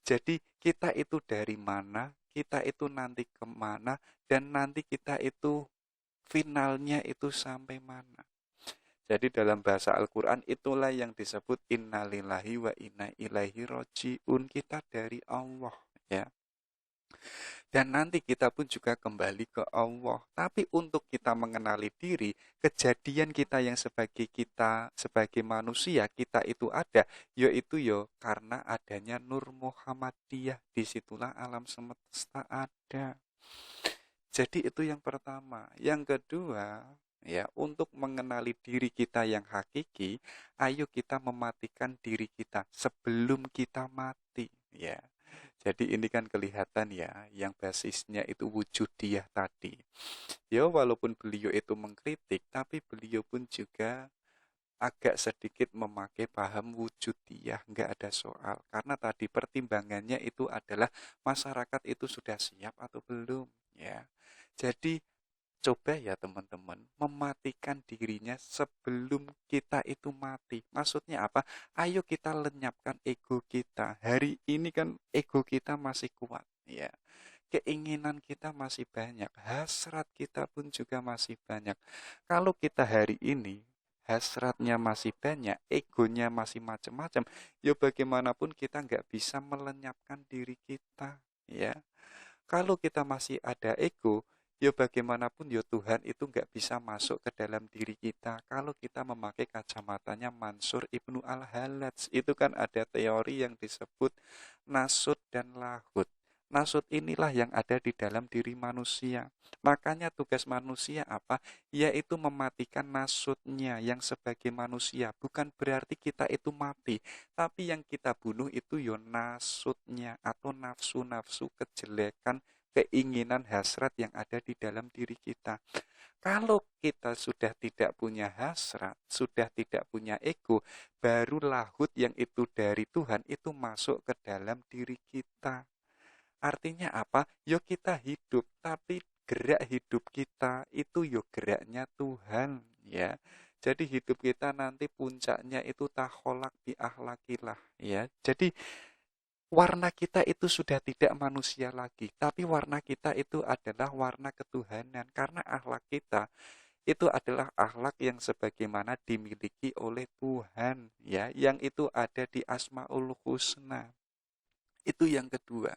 Jadi kita itu dari mana, kita itu nanti kemana, dan nanti kita itu finalnya itu sampai mana. Jadi dalam bahasa Al-Quran itulah yang disebut innalillahi wa inna ilaihi roji'un, kita dari Allah, ya. Dan nanti kita pun juga kembali ke Allah. Tapi untuk kita mengenali diri, kejadian kita yang sebagai manusia, kita itu ada, yaitu karena adanya Nur Muhammadiyah. Disitulah alam semesta ada. Jadi itu yang pertama. Yang kedua, ya, untuk mengenali diri kita yang hakiki, ayo kita mematikan diri kita sebelum kita mati, ya. Jadi ini kan kelihatan ya, yang basisnya itu wujudiyah tadi. Ya walaupun beliau itu mengkritik, tapi beliau pun juga agak sedikit memakai paham wujudiyah, nggak ada soal. Karena tadi pertimbangannya itu adalah masyarakat itu sudah siap atau belum, ya. Jadi coba ya teman-teman, mematikan dirinya sebelum kita itu mati. Maksudnya apa? Ayo kita lenyapkan ego kita. Hari ini kan ego kita masih kuat, ya. Keinginan kita masih banyak, hasrat kita pun juga masih banyak. Kalau kita hari ini hasratnya masih banyak, egonya masih macam-macam, ya bagaimanapun kita nggak bisa melenyapkan diri kita, ya. Kalau kita masih ada ego, ya bagaimanapun ya Tuhan itu nggak bisa masuk ke dalam diri kita. Kalau kita memakai kacamatanya Mansur Ibnu Al-Halaj, itu kan ada teori yang disebut nasut dan lahut. Nasut inilah yang ada di dalam diri manusia. Makanya tugas manusia apa? Yaitu mematikan nasutnya yang sebagai manusia. Bukan berarti kita itu mati, tapi yang kita bunuh itu yo nasutnya atau nafsu-nafsu kejelekan, keinginan, hasrat yang ada di dalam diri kita. Kalau kita sudah tidak punya hasrat, sudah tidak punya ego, baru lahut yang itu dari Tuhan itu masuk ke dalam diri kita. Artinya apa? Yo kita hidup, tapi gerak hidup kita itu yo geraknya Tuhan, ya. Jadi hidup kita nanti puncaknya itu takholak bi ahlakilah, ya. Jadi warna kita itu sudah tidak manusia lagi, tapi warna kita itu adalah warna ketuhanan, karena akhlak kita itu adalah akhlak yang sebagaimana dimiliki oleh Tuhan, ya, yang itu ada di Asmaul Husna. Itu yang kedua.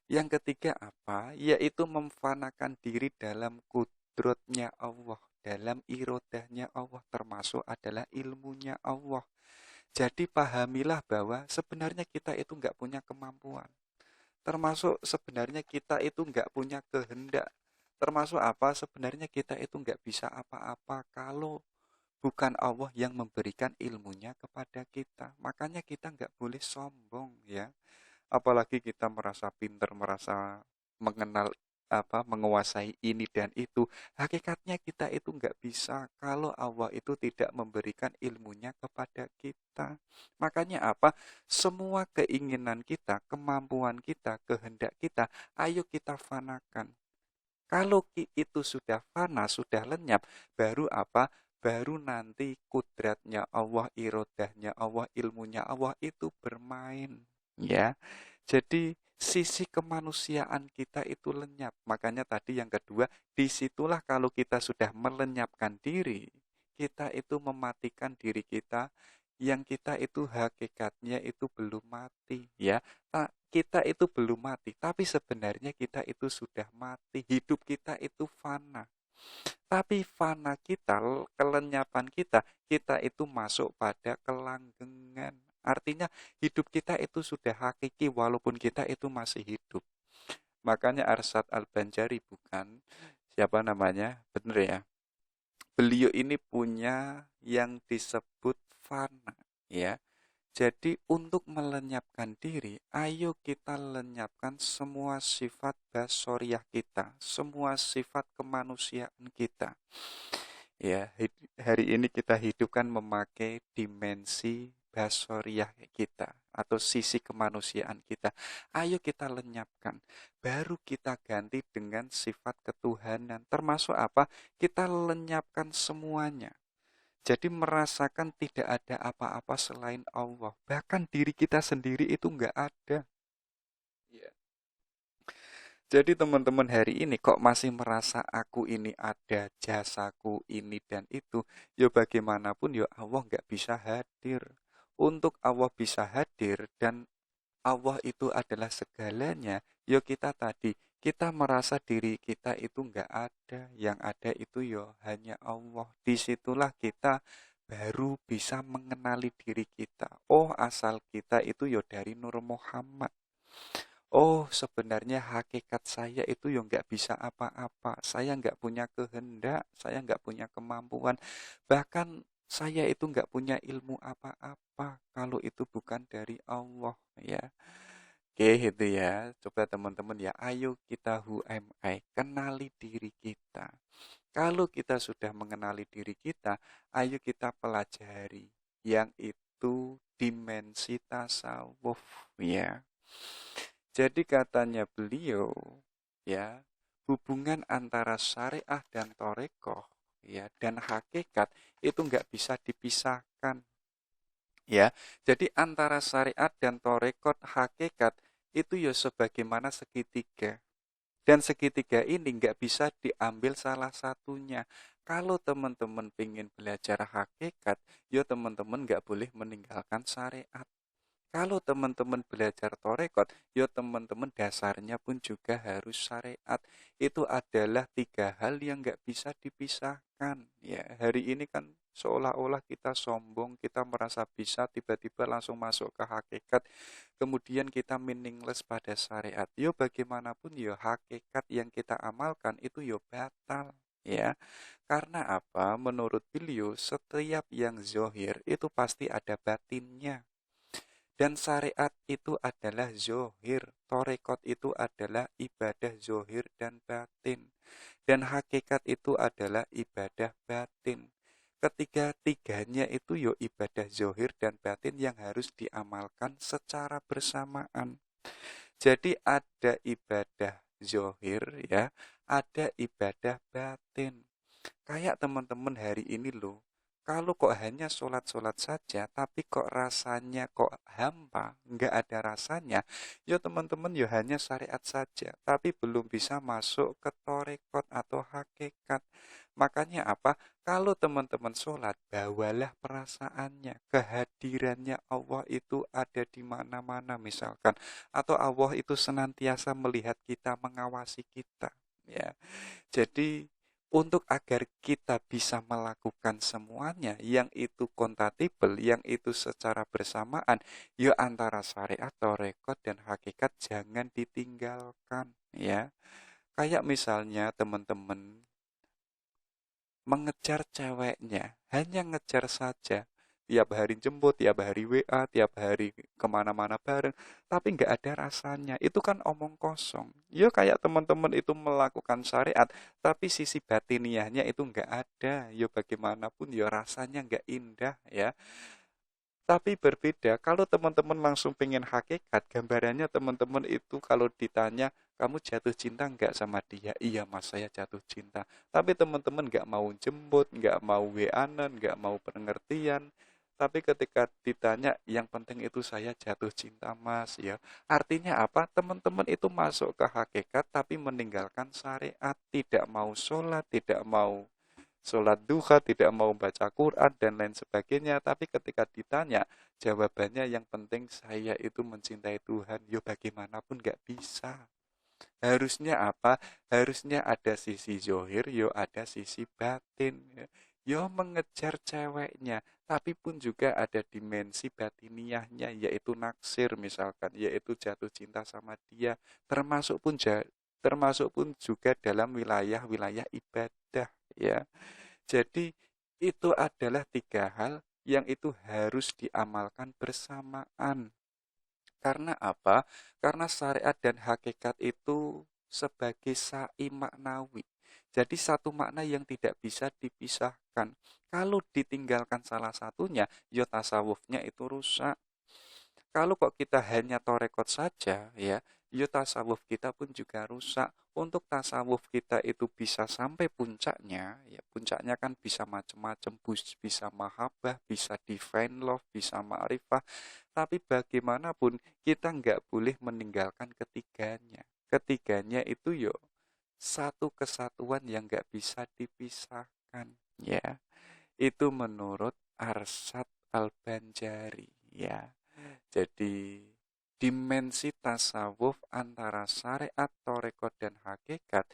Yang ketiga apa? Yaitu memfanakan diri dalam kudratnya Allah, dalam irodahnya Allah, termasuk adalah ilmunya Allah. Jadi pahamilah bahwa sebenarnya kita itu nggak punya kemampuan. Termasuk sebenarnya kita itu nggak punya kehendak. Termasuk apa? Sebenarnya kita itu nggak bisa apa-apa kalau bukan Allah yang memberikan ilmunya kepada kita. Makanya kita nggak boleh sombong, ya. Apalagi kita merasa pintar, merasa mengenal menguasai ini dan itu. Hakikatnya kita itu nggak bisa kalau Allah itu tidak memberikan ilmunya kepada kita. Makanya apa? Semua keinginan kita, kemampuan kita, kehendak kita, ayo kita fanakan. Kalau itu sudah fana, sudah lenyap, baru apa? Baru nanti kudratnya Allah, irodahnya Allah, ilmunya Allah itu bermain, ya. Jadi sisi kemanusiaan kita itu lenyap. Makanya tadi yang kedua, disitulah kalau kita sudah melenyapkan diri, kita itu mematikan diri kita, yang kita itu hakikatnya itu belum mati, ya. Kita itu belum mati, tapi sebenarnya kita itu sudah mati. Hidup kita itu fana. Tapi fana kita, kelenyapan kita, kita itu masuk pada kelanggengan. Artinya hidup kita itu sudah hakiki walaupun kita itu masih hidup. Makanya Arsyad Al-Banjari, bukan siapa namanya, bener ya. Beliau ini punya yang disebut fana, ya. Jadi untuk melenyapkan diri, ayo kita lenyapkan semua sifat basoriah kita, semua sifat kemanusiaan kita. Ya, hari ini kita hidupkan memakai dimensi basoriah kita atau sisi kemanusiaan kita. Ayo kita lenyapkan. Baru kita ganti dengan sifat ketuhanan. Termasuk apa? Kita lenyapkan semuanya. Jadi merasakan tidak ada apa-apa selain Allah. Bahkan diri kita sendiri itu nggak ada. Ya. Jadi teman-teman hari ini kok masih merasa aku ini ada, jasaku ini dan itu. Ya bagaimanapun ya Allah nggak bisa hadir. Untuk Allah bisa hadir dan Allah itu adalah segalanya. Ya kita tadi, kita merasa diri kita itu nggak ada. Yang ada itu ya hanya Allah. Disitulah kita baru bisa mengenali diri kita. Oh, asal kita itu ya dari Nur Muhammad. Oh, sebenarnya hakikat saya itu ya nggak bisa apa-apa. Saya nggak punya kehendak, saya nggak punya kemampuan. Bahkan saya itu nggak punya ilmu apa-apa kalau itu bukan dari Allah, ya. Oke, itu ya. Coba teman-teman ya, ayo kita who am I, kenali diri kita. Kalau kita sudah mengenali diri kita, ayo kita pelajari yang itu dimensi tasawuf, ya. Jadi katanya beliau, ya, hubungan antara syariah dan torekoh, ya, dan hakikat itu nggak bisa dipisahkan, ya. Jadi antara syariat dan torekot hakikat itu ya sebagaimana segitiga. Dan segitiga ini nggak bisa diambil salah satunya. Kalau teman-teman ingin belajar hakikat, ya teman-teman nggak boleh meninggalkan syariat. Kalau teman-teman belajar torekot, ya teman-teman dasarnya pun juga harus syariat. Itu adalah tiga hal yang nggak bisa dipisahkan. Ya, hari ini kan seolah-olah kita sombong, kita merasa bisa, tiba-tiba langsung masuk ke hakikat. Kemudian kita meaningless pada syariat. Yo bagaimanapun yo hakikat yang kita amalkan itu yo batal. Ya, karena apa? Menurut beliau, setiap yang zohir itu pasti ada batinnya. Dan syariat itu adalah zohir, torekot itu adalah ibadah zohir dan batin. Dan hakikat itu adalah ibadah batin. Ketiga-tiganya itu yo ibadah zohir dan batin yang harus diamalkan secara bersamaan. Jadi ada ibadah zohir ya, ada ibadah batin. Kayak teman-teman hari ini loh, kalau kok hanya sholat-sholat saja, tapi kok rasanya kok hampa, nggak ada rasanya, ya teman-teman ya hanya syariat saja, tapi belum bisa masuk ke torekot atau hakikat. Makanya apa? Kalau teman-teman sholat, bawalah perasaannya, kehadirannya Allah itu ada di mana-mana misalkan, atau Allah itu senantiasa melihat kita, mengawasi kita. Ya, jadi untuk agar kita bisa melakukan semuanya yang itu kompatibel, yang itu secara bersamaan, ya antara syariat, torekot, dan hakikat jangan ditinggalkan, ya. Kayak misalnya teman-teman mengejar ceweknya, hanya ngejar saja. Tiap hari jemput, tiap hari WA, tiap hari kemana-mana bareng. Tapi nggak ada rasanya. Itu kan omong kosong. Ya kayak teman-teman itu melakukan syariat, tapi sisi batiniahnya itu nggak ada. Ya bagaimanapun ya rasanya nggak indah ya. Tapi berbeda, kalau teman-teman langsung pengen hakikat, gambarannya teman-teman itu kalau ditanya, kamu jatuh cinta nggak sama dia? Iya mas, saya jatuh cinta. Tapi teman-teman nggak mau jemput, nggak mau WA-an, nggak mau pengertian. Tapi ketika ditanya, yang penting itu saya jatuh cinta mas, ya. Artinya apa? Teman-teman itu masuk ke hakikat, tapi meninggalkan syariat. Tidak mau sholat, tidak mau sholat duha, tidak mau baca Quran, dan lain sebagainya. Tapi ketika ditanya, jawabannya yang penting saya itu mencintai Tuhan. Yo bagaimanapun gak bisa. Harusnya apa? Harusnya ada sisi zohir, yo ada sisi batin. Yo mengejar ceweknya, tapi pun juga ada dimensi batiniahnya, yaitu naksir misalkan, yaitu jatuh cinta sama dia. Termasuk pun juga dalam wilayah-wilayah ibadah, ya. Jadi itu adalah tiga hal yang itu harus diamalkan bersamaan. Karena apa? Karena syariat dan hakikat itu sebagai sa'i maknawi. Jadi satu makna yang tidak bisa dipisahkan. Kalau ditinggalkan salah satunya, ya tasawufnya itu rusak. Kalau kok kita hanya torekot saja, ya, ya tasawuf kita pun juga rusak. Untuk tasawuf kita itu bisa sampai puncaknya, ya puncaknya kan bisa macam-macam, bisa mahabbah, bisa divine love, bisa ma'rifah, tapi bagaimanapun kita nggak boleh meninggalkan ketiganya. Ketiganya itu yo satu kesatuan yang nggak bisa dipisahkan, ya. Itu menurut Arsyad Al-Banjari, ya. Jadi dimensi tasawuf antara syariat, torekot, dan hakikat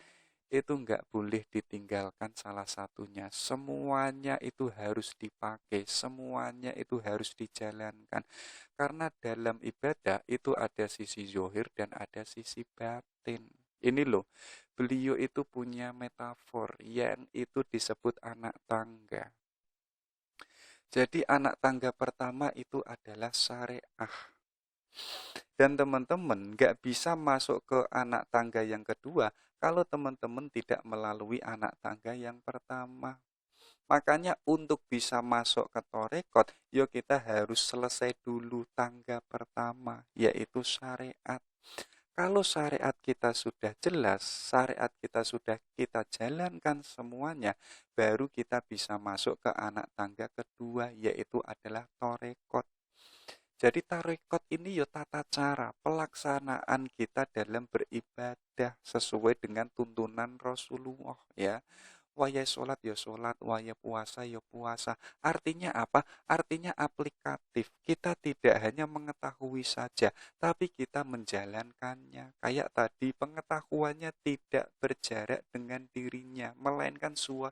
itu nggak boleh ditinggalkan salah satunya. Semuanya itu harus dipakai, semuanya itu harus dijalankan. Karena dalam ibadah itu ada sisi zohir dan ada sisi batin. Ini loh, beliau itu punya metafor yang itu disebut anak tangga. Jadi anak tangga pertama itu adalah syariah. Dan teman-teman nggak bisa masuk ke anak tangga yang kedua kalau teman-teman tidak melalui anak tangga yang pertama. Makanya untuk bisa masuk ke torekot, yuk kita harus selesai dulu tangga pertama, yaitu syariat. Kalau syariat kita sudah jelas, syariat kita sudah kita jalankan semuanya, baru kita bisa masuk ke anak tangga kedua, yaitu adalah torekot. Jadi tarekot ini ya tata cara pelaksanaan kita dalam beribadah sesuai dengan tuntunan Rasulullah, ya. Waya sholat ya sholat, waya puasa ya puasa. Artinya apa? Artinya aplikatif. Kita tidak hanya mengetahui saja, tapi kita menjalankannya. Kayak tadi, pengetahuannya tidak berjarak dengan dirinya, melainkan sudah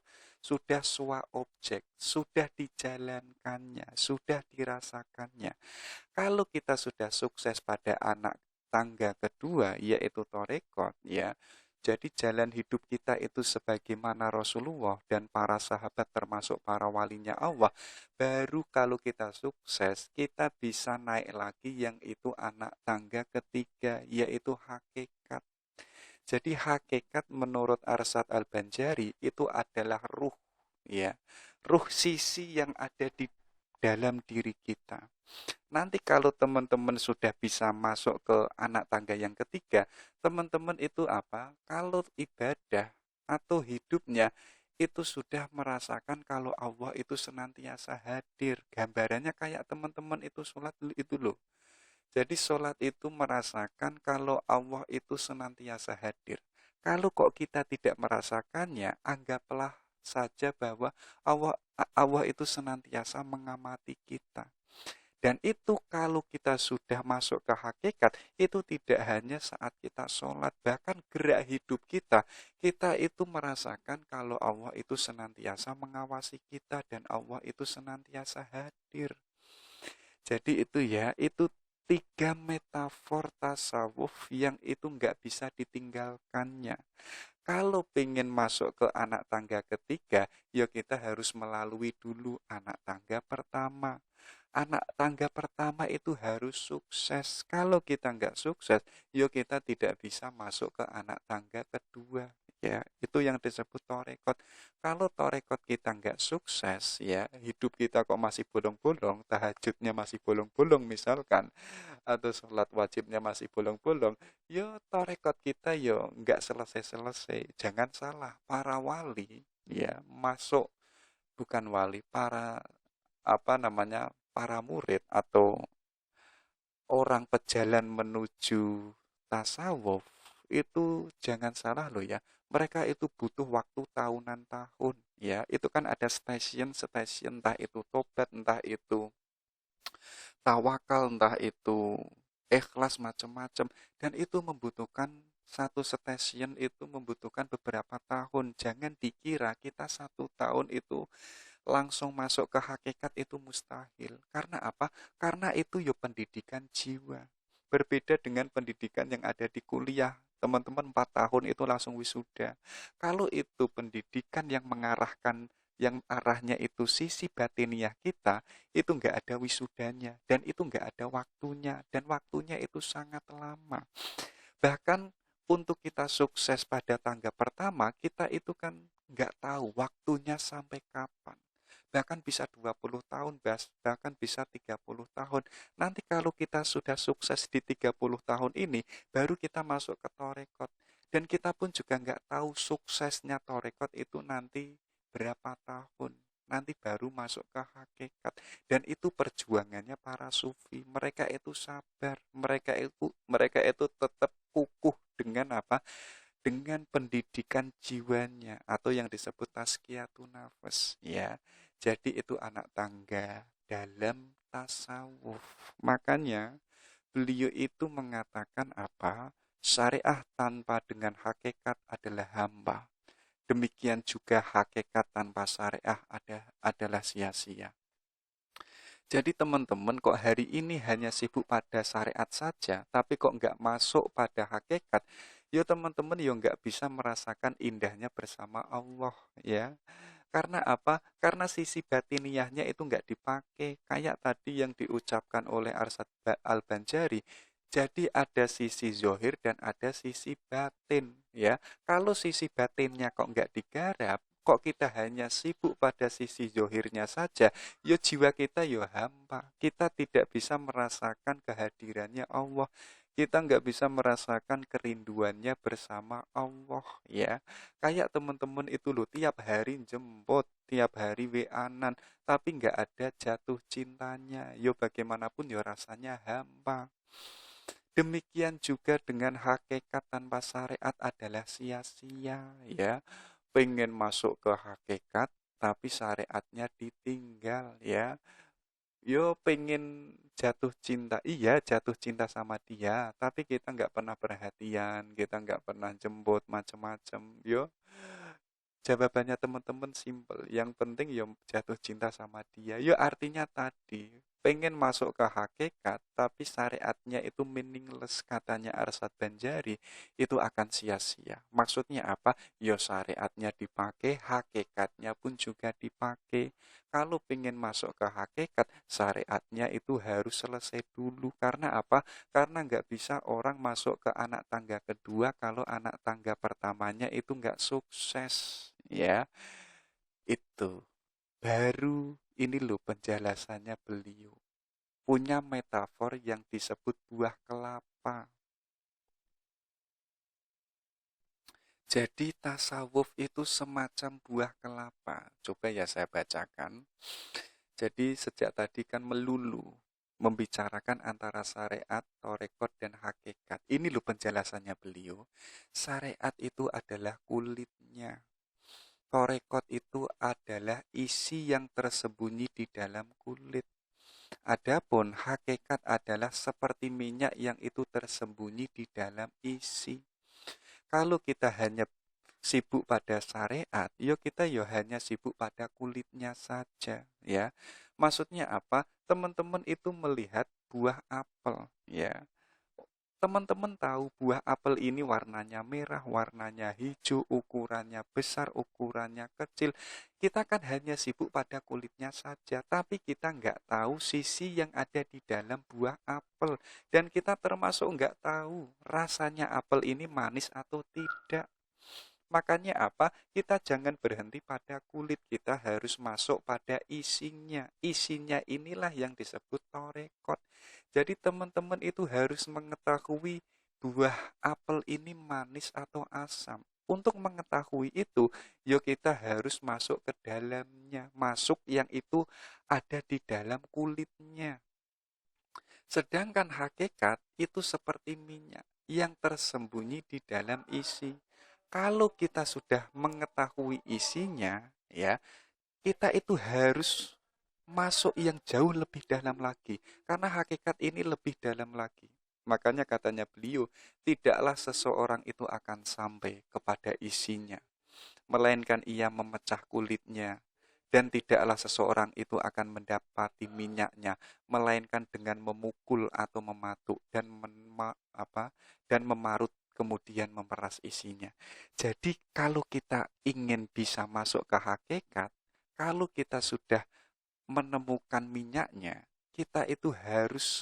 objek, sudah dijalankannya, sudah dirasakannya. Kalau kita sudah sukses pada anak tangga kedua, yaitu torekot, ya, jadi jalan hidup kita itu sebagaimana Rasulullah dan para sahabat termasuk para walinya Allah. Baru kalau kita sukses, kita bisa naik lagi yang itu anak tangga ketiga, yaitu hakikat. Jadi hakikat menurut Arsyad Al-Banjari itu adalah ruh, ya. Ruh sisi yang ada di dalam diri kita. Nanti kalau teman-teman sudah bisa masuk ke anak tangga yang ketiga, teman-teman itu apa? Kalau ibadah atau hidupnya itu sudah merasakan kalau Allah itu senantiasa hadir. Gambarannya kayak teman-teman itu sholat itu loh. Jadi sholat itu merasakan kalau Allah itu senantiasa hadir. Kalau kok kita tidak merasakannya, anggaplah saja bahwa Allah itu senantiasa mengamati kita. Dan itu kalau kita sudah masuk ke hakikat, itu tidak hanya saat kita sholat, bahkan gerak hidup kita itu merasakan kalau Allah itu senantiasa mengawasi kita dan Allah itu senantiasa hadir. Jadi itu ya, itu tiga metafor tasawuf yang itu nggak bisa ditinggalkannya. Kalau pengen masuk ke anak tangga ketiga, ya kita harus melalui dulu anak tangga pertama. Anak tangga pertama itu harus sukses. Kalau kita nggak sukses, yuk kita tidak bisa masuk ke anak tangga kedua. Ya, itu yang disebut torekot. Kalau torekot kita nggak sukses, ya hidup kita kok masih bolong-bolong, tahajudnya masih bolong-bolong misalkan, atau sholat wajibnya masih bolong-bolong, yo torekot kita yo nggak selesai-selesai. Jangan salah, para wali, ya masuk bukan wali, para apa namanya para murid atau orang pejalan menuju tasawuf itu jangan salah loh ya. Mereka itu butuh waktu tahunan tahun ya. Itu kan ada stasiun-stasiun, entah itu tobat, entah itu tawakal, entah itu ikhlas macam-macam, dan itu membutuhkan satu stasiun itu membutuhkan beberapa tahun. Jangan dikira kita 1 tahun itu langsung masuk ke hakikat itu mustahil. Karena apa? Karena itu ya pendidikan jiwa. Berbeda dengan pendidikan yang ada di kuliah. Teman-teman 4 tahun itu langsung wisuda. Kalau itu pendidikan yang mengarahkan, yang arahnya itu sisi batiniah kita, itu nggak ada wisudanya. Dan itu nggak ada waktunya. Dan waktunya itu sangat lama. Bahkan untuk kita sukses pada tangga pertama, kita itu kan nggak tahu waktunya sampai kapan. bahkan bisa 20 tahun, bahkan bisa 30 tahun. Nanti kalau kita sudah sukses di 30 tahun ini, baru kita masuk ke torekot. Dan kita pun juga nggak tahu suksesnya torekot itu nanti berapa tahun. Nanti baru masuk ke hakikat. Dan itu perjuangannya para sufi. Mereka itu sabar. Mereka itu tetap kukuh dengan apa? Dengan pendidikan jiwanya atau yang disebut tazkiyatun nafas, ya. Jadi itu anak tangga dalam tasawuf. Makanya beliau itu mengatakan apa? Syariah tanpa dengan hakikat adalah hamba. Demikian juga hakikat tanpa syariah adalah sia-sia. Jadi teman-teman kok hari ini hanya sibuk pada syariat saja, tapi kok nggak masuk pada hakikat, ya teman-teman ya nggak bisa merasakan indahnya bersama Allah, ya. Karena apa? Karena sisi batiniahnya itu nggak dipakai. Kayak tadi yang diucapkan oleh Arsyad Al-Banjari. Jadi ada sisi zohir dan ada sisi batin, ya. Kalau sisi batinnya kok nggak digarap, kok kita hanya sibuk pada sisi zohirnya saja, ya jiwa kita ya hampa. Kita tidak bisa merasakan kehadirannya Allah. Kita nggak bisa merasakan kerinduannya bersama Allah, ya. Kayak teman-teman itu loh, tiap hari jemput, tiap hari WA-an, tapi nggak ada jatuh cintanya. Yo bagaimanapun yo rasanya hampa. Demikian juga dengan hakikat tanpa syariat adalah sia-sia, ya. Pengen masuk ke hakikat, tapi syariatnya ditinggal, ya. Yo pengen jatuh cinta, iya jatuh cinta sama dia, tapi kita nggak pernah perhatian, kita nggak pernah jemput macem-macem. Yo jawabannya teman-teman simple. Yang penting ya jatuh cinta sama dia. Ya artinya tadi pengen masuk ke hakikat tapi syariatnya itu meaningless, katanya Arsyad Banjari, itu akan sia-sia. Maksudnya apa? Ya syariatnya dipakai, hakikatnya pun juga dipakai. Kalau pengen masuk ke hakikat, syariatnya itu harus selesai dulu. Karena apa? Karena nggak bisa orang masuk ke anak tangga kedua kalau anak tangga pertamanya itu nggak sukses, ya. Itu baru ini loh penjelasannya beliau. Punya metafor yang disebut buah kelapa. Jadi tasawuf itu semacam buah kelapa. Coba ya saya bacakan. Jadi sejak tadi kan melulu membicarakan antara syariat, torekot, dan hakikat. Ini loh penjelasannya beliau. Syariat itu adalah kulitnya. Torekot itu adalah isi yang tersembunyi di dalam kulit. Adapun hakikat adalah seperti minyak yang itu tersembunyi di dalam isi. Kalau kita hanya sibuk pada syariat, yo kita yo hanya sibuk pada kulitnya saja, ya. Maksudnya apa? Teman-teman itu melihat buah apel, ya. Teman-teman tahu buah apel ini warnanya merah, warnanya hijau, ukurannya besar, ukurannya kecil. Kita kan hanya sibuk pada kulitnya saja, tapi kita nggak tahu sisi yang ada di dalam buah apel. Dan kita termasuk nggak tahu rasanya apel ini manis atau tidak. Makanya apa? Kita jangan berhenti pada kulit, kita harus masuk pada isinya. Isinya inilah yang disebut torekot. Jadi teman-teman itu harus mengetahui buah apel ini manis atau asam. Untuk mengetahui itu, yuk kita harus masuk ke dalamnya. Masuk yang itu ada di dalam kulitnya. Sedangkan hakikat itu seperti minyak yang tersembunyi di dalam isi. Kalau kita sudah mengetahui isinya, ya, kita itu harus masuk yang jauh lebih dalam lagi. Karena hakikat ini lebih dalam lagi. Makanya katanya beliau, tidaklah seseorang itu akan sampai kepada isinya, melainkan ia memecah kulitnya. Dan tidaklah seseorang itu akan mendapati minyaknya, melainkan dengan memukul atau mematuk dan memarut kemudian memeras isinya. Jadi kalau kita ingin bisa masuk ke hakikat, kalau kita sudah menemukan minyaknya, kita itu harus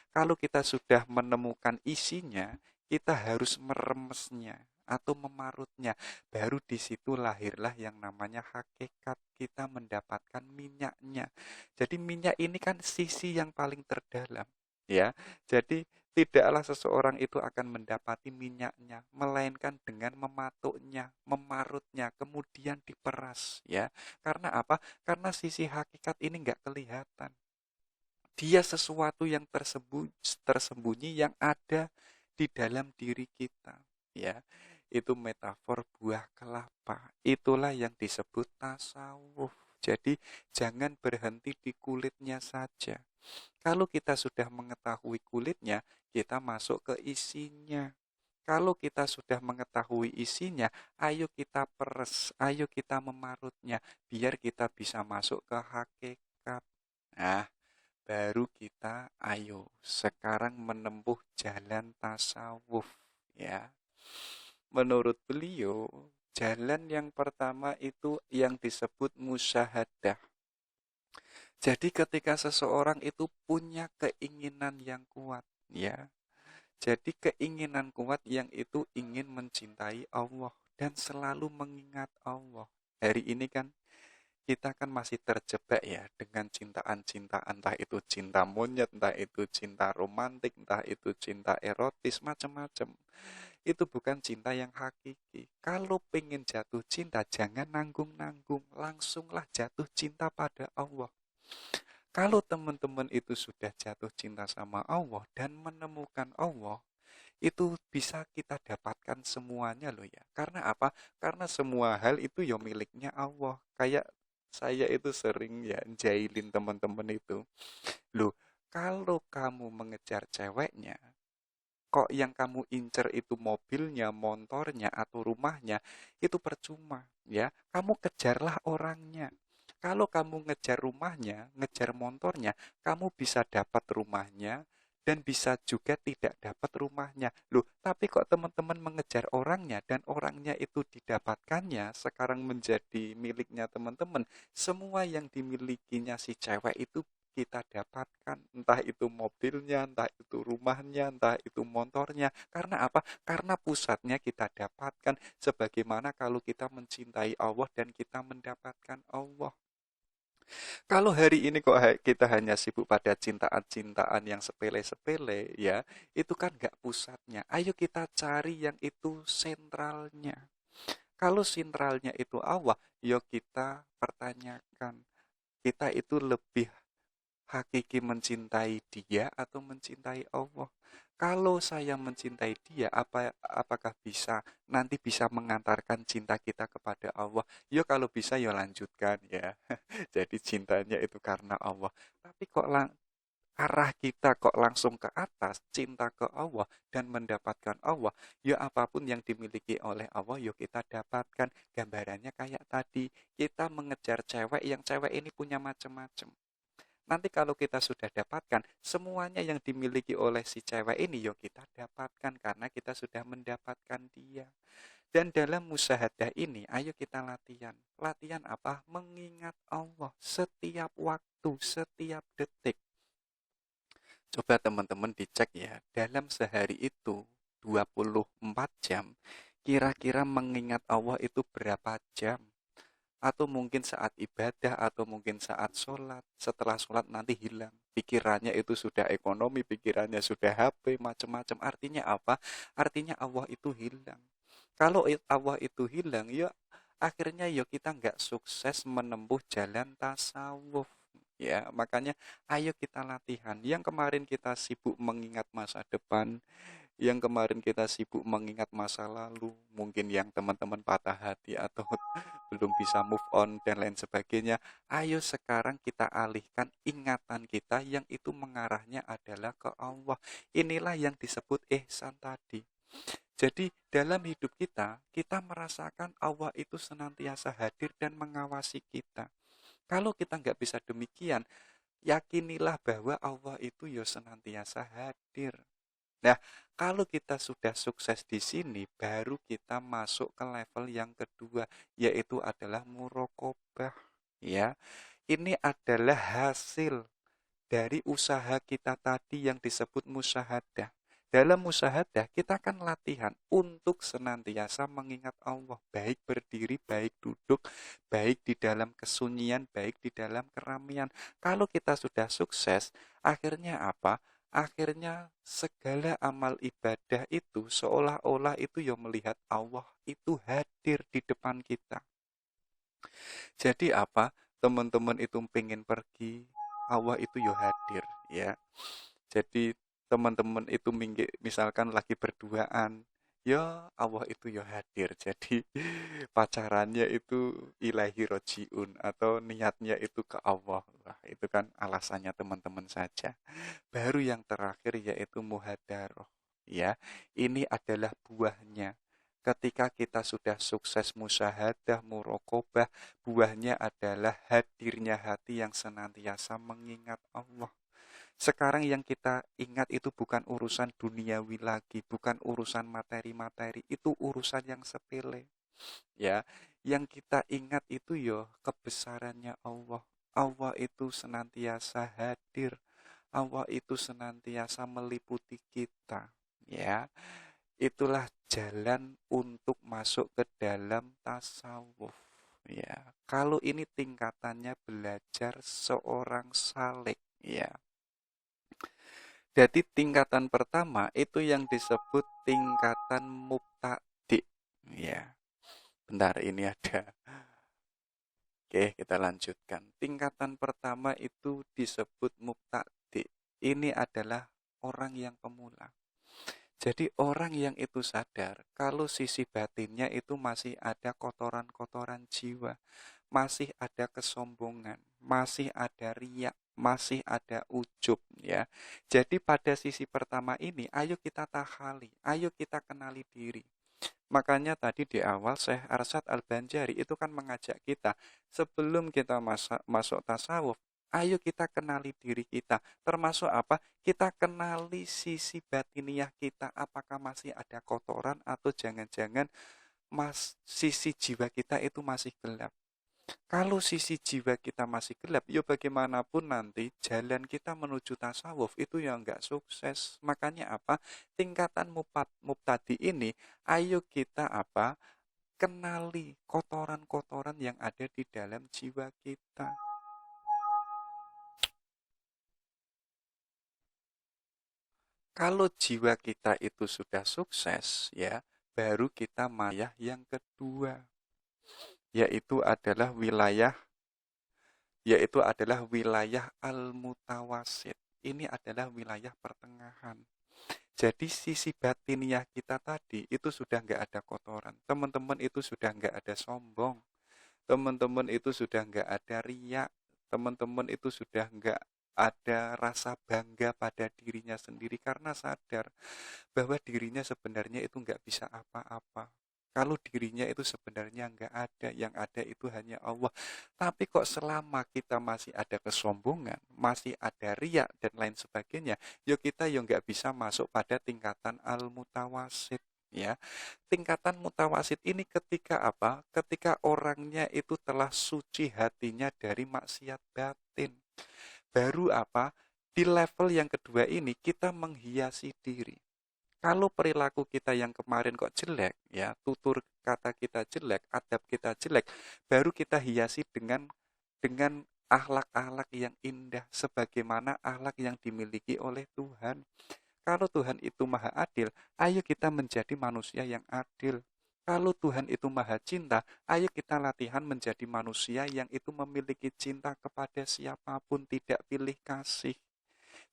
kalau kita sudah menemukan isinya, kita harus meremesnya. atau memarutnya. Baru di situ lahirlah yang namanya hakikat, kita mendapatkan minyaknya. Jadi minyak ini kan sisi yang paling terdalam, ya. Jadi tidaklah seseorang itu akan mendapati minyaknya, melainkan dengan mematuknya, memarutnya, kemudian diperas, ya. Karena apa? Karena sisi hakikat ini nggak kelihatan. Dia sesuatu yang tersembunyi yang ada di dalam diri kita, ya. Itu metafor buah kelapa. Itulah yang disebut tasawuf. Jadi jangan berhenti di kulitnya saja. Kalau kita sudah mengetahui kulitnya, kita masuk ke isinya. Kalau kita sudah mengetahui isinya, ayo kita peres, ayo kita memarutnya, biar kita bisa masuk ke hakikat. Nah, baru kita ayo sekarang menempuh jalan tasawuf, ya. Menurut beliau, jalan yang pertama itu yang disebut musyahadah. Jadi ketika seseorang itu punya keinginan yang kuat, ya. Jadi keinginan kuat yang itu ingin mencintai Allah dan selalu mengingat Allah. Hari ini kan kita kan masih terjebak ya dengan cintaan-cintaan, entah itu cinta monyet, entah itu cinta romantik, entah itu cinta erotis, macam-macam. Itu bukan cinta yang hakiki. Kalau pengen jatuh cinta, jangan nanggung-nanggung, langsunglah jatuh cinta pada Allah. Kalau teman-teman itu sudah jatuh cinta sama Allah dan menemukan Allah, itu bisa kita dapatkan semuanya loh ya. Karena apa? Karena semua hal itu ya miliknya Allah. Kayak saya itu sering ya jailin teman-teman itu. Loh, kalau kamu mengejar ceweknya, kok yang kamu incer itu mobilnya, motornya, atau rumahnya, itu percuma ya. Kamu kejarlah orangnya. Kalau kamu ngejar rumahnya, ngejar motornya, kamu bisa dapat rumahnya dan bisa juga tidak dapat rumahnya. Loh, tapi kok teman-teman mengejar orangnya dan orangnya itu didapatkannya sekarang menjadi miliknya teman-teman. Semua yang dimilikinya si cewek itu kita dapatkan, entah itu mobilnya, entah itu rumahnya, entah itu motornya. Karena apa? Karena pusatnya kita dapatkan. Sebagaimana kalau kita mencintai Allah dan kita mendapatkan Allah. Kalau hari ini kok kita hanya sibuk pada cintaan-cintaan yang sepele-sepele, ya, itu kan nggak pusatnya. Ayo kita cari yang itu sentralnya. Kalau sentralnya itu Allah, yuk kita pertanyakan, kita itu lebih hakiki mencintai dia atau mencintai Allah. Kalau saya mencintai dia, apakah bisa nanti bisa mengantarkan cinta kita kepada Allah? Yo kalau bisa yo lanjutkan ya. Jadi cintanya itu karena Allah. Tapi kok arah kita kok langsung ke atas, cinta ke Allah dan mendapatkan Allah. Yo apapun yang dimiliki oleh Allah, yo kita dapatkan. Gambarannya kayak tadi, kita mengejar cewek yang cewek ini punya macam-macam. Nanti kalau kita sudah dapatkan, semuanya yang dimiliki oleh si cewek ini, yuk kita dapatkan karena kita sudah mendapatkan dia. Dan dalam musyahadah ini, ayo kita latihan. Latihan apa? Mengingat Allah setiap waktu, setiap detik. Coba teman-teman dicek ya, dalam sehari itu 24 jam, kira-kira mengingat Allah itu berapa jam? Atau mungkin saat ibadah, atau mungkin saat sholat. Setelah sholat nanti hilang. Pikirannya itu sudah ekonomi, pikirannya sudah HP, macam-macam. Artinya apa? Artinya Allah itu hilang. Kalau Allah itu hilang, ya akhirnya ya kita nggak sukses menempuh jalan tasawuf. Ya, makanya ayo kita latihan. Yang kemarin kita sibuk mengingat masa depan, yang kemarin kita sibuk mengingat masa lalu, mungkin yang teman-teman patah hati atau belum bisa move on dan lain sebagainya. Ayo sekarang kita alihkan ingatan kita yang itu mengarahnya adalah ke Allah. Inilah yang disebut ihsan tadi. Jadi dalam hidup kita, kita merasakan Allah itu senantiasa hadir dan mengawasi kita. Kalau kita nggak bisa demikian, yakinilah bahwa Allah itu ya senantiasa hadir. Nah, kalau kita sudah sukses di sini, baru kita masuk ke level yang kedua, yaitu adalah muraqabah. Ya, ini adalah hasil dari usaha kita tadi yang disebut musyahadah. dalam musyahadah kita kan latihan untuk senantiasa mengingat Allah, baik berdiri, baik duduk, baik di dalam kesunyian, baik di dalam keramaian. Kalau kita sudah sukses, akhirnya apa? Akhirnya segala amal ibadah itu seolah-olah itu ya melihat Allah itu hadir di depan kita. Jadi apa? Teman-teman itu pengen pergi, Allah itu ya hadir ya. Jadi teman-teman itu misalkan lagi berduaan, ya Allah itu ya hadir. Jadi pacarannya itu ilahi rojiun atau niatnya itu ke Allah. Wah, itu kan alasannya teman-teman saja. Baru yang terakhir yaitu muhadaroh. Ya, ini adalah buahnya. Ketika kita sudah sukses musyahadah, murokobah, buahnya adalah hadirnya hati yang senantiasa mengingat Allah. Sekarang yang kita ingat itu bukan urusan duniawi lagi, bukan urusan materi-materi, itu urusan yang sepele. Ya, yang kita ingat itu yo kebesarannya Allah. Allah itu senantiasa hadir. Allah itu senantiasa meliputi kita. Ya, itulah jalan untuk masuk ke dalam tasawuf. Ya, kalau ini tingkatannya belajar seorang salik. Ya, jadi tingkatan pertama itu yang disebut tingkatan mubtadi. Ya, bentar ini ada. Oke, kita lanjutkan. Tingkatan pertama itu disebut mubtadi. Ini adalah orang yang pemula. Jadi orang yang itu sadar kalau sisi batinnya itu masih ada kotoran-kotoran jiwa, masih ada kesombongan, masih ada riak, masih ada ujub ya. Jadi pada sisi pertama ini ayo kita tahali, ayo kita kenali diri. Makanya tadi di awal Syekh Arsyad Al-Banjari itu kan mengajak kita sebelum kita masuk tasawuf, ayo kita kenali diri kita. Termasuk apa? Kita kenali sisi batiniah kita, apakah masih ada kotoran atau jangan-jangan sisi jiwa kita itu masih gelap. Kalau sisi jiwa kita masih gelap, ya bagaimanapun nanti jalan kita menuju tasawuf itu ya nggak sukses. Makanya apa? Tingkatan mubtadi ini, ayo kita apa? Kenali kotoran-kotoran yang ada di dalam jiwa kita. Kalau jiwa kita itu sudah sukses, ya, baru kita mayah yang kedua, yaitu adalah wilayah al-mutawasid. Ini adalah wilayah pertengahan. Jadi sisi batiniah kita tadi itu sudah nggak ada kotoran. Teman-teman itu sudah nggak ada sombong. Teman-teman itu sudah nggak ada riak. Teman-teman itu sudah nggak ada rasa bangga pada dirinya sendiri karena sadar bahwa dirinya sebenarnya itu nggak bisa apa-apa. Kalau dirinya itu sebenarnya nggak ada, yang ada itu hanya Allah. Tapi kok selama kita masih ada kesombongan, masih ada riak dan lain sebagainya, ya kita ya nggak bisa masuk pada tingkatan al-mutawasid. Ya, tingkatan mutawasid ini ketika apa? Ketika orangnya itu telah suci hatinya dari maksiat batin. Baru apa? Di level yang kedua ini kita menghiasi diri. Kalau perilaku kita yang kemarin kok jelek, ya, tutur kata kita jelek, adab kita jelek, baru kita hiasi dengan akhlak-akhlak yang indah sebagaimana akhlak yang dimiliki oleh Tuhan. Kalau Tuhan itu maha adil, ayo kita menjadi manusia yang adil. Kalau Tuhan itu maha cinta, ayo kita latihan menjadi manusia yang itu memiliki cinta kepada siapapun, tidak pilih kasih.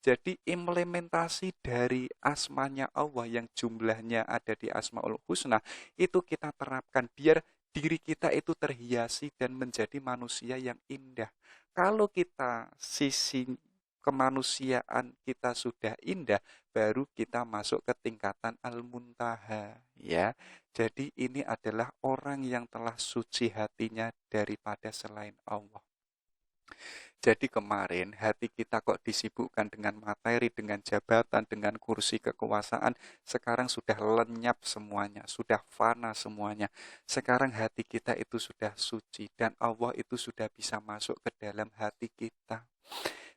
Jadi implementasi dari asmanya Allah yang jumlahnya ada di Asmaul Husna itu kita terapkan biar diri kita itu terhiasi dan menjadi manusia yang indah. Kalau kita sisi kemanusiaan kita sudah indah, baru kita masuk ke tingkatan al-muntaha ya. Jadi ini adalah orang yang telah suci hatinya daripada selain Allah. Jadi kemarin hati kita kok disibukkan dengan materi, dengan jabatan, dengan kursi kekuasaan. Sekarang sudah lenyap semuanya, sudah fana semuanya. Sekarang hati kita itu sudah suci dan Allah itu sudah bisa masuk ke dalam hati kita.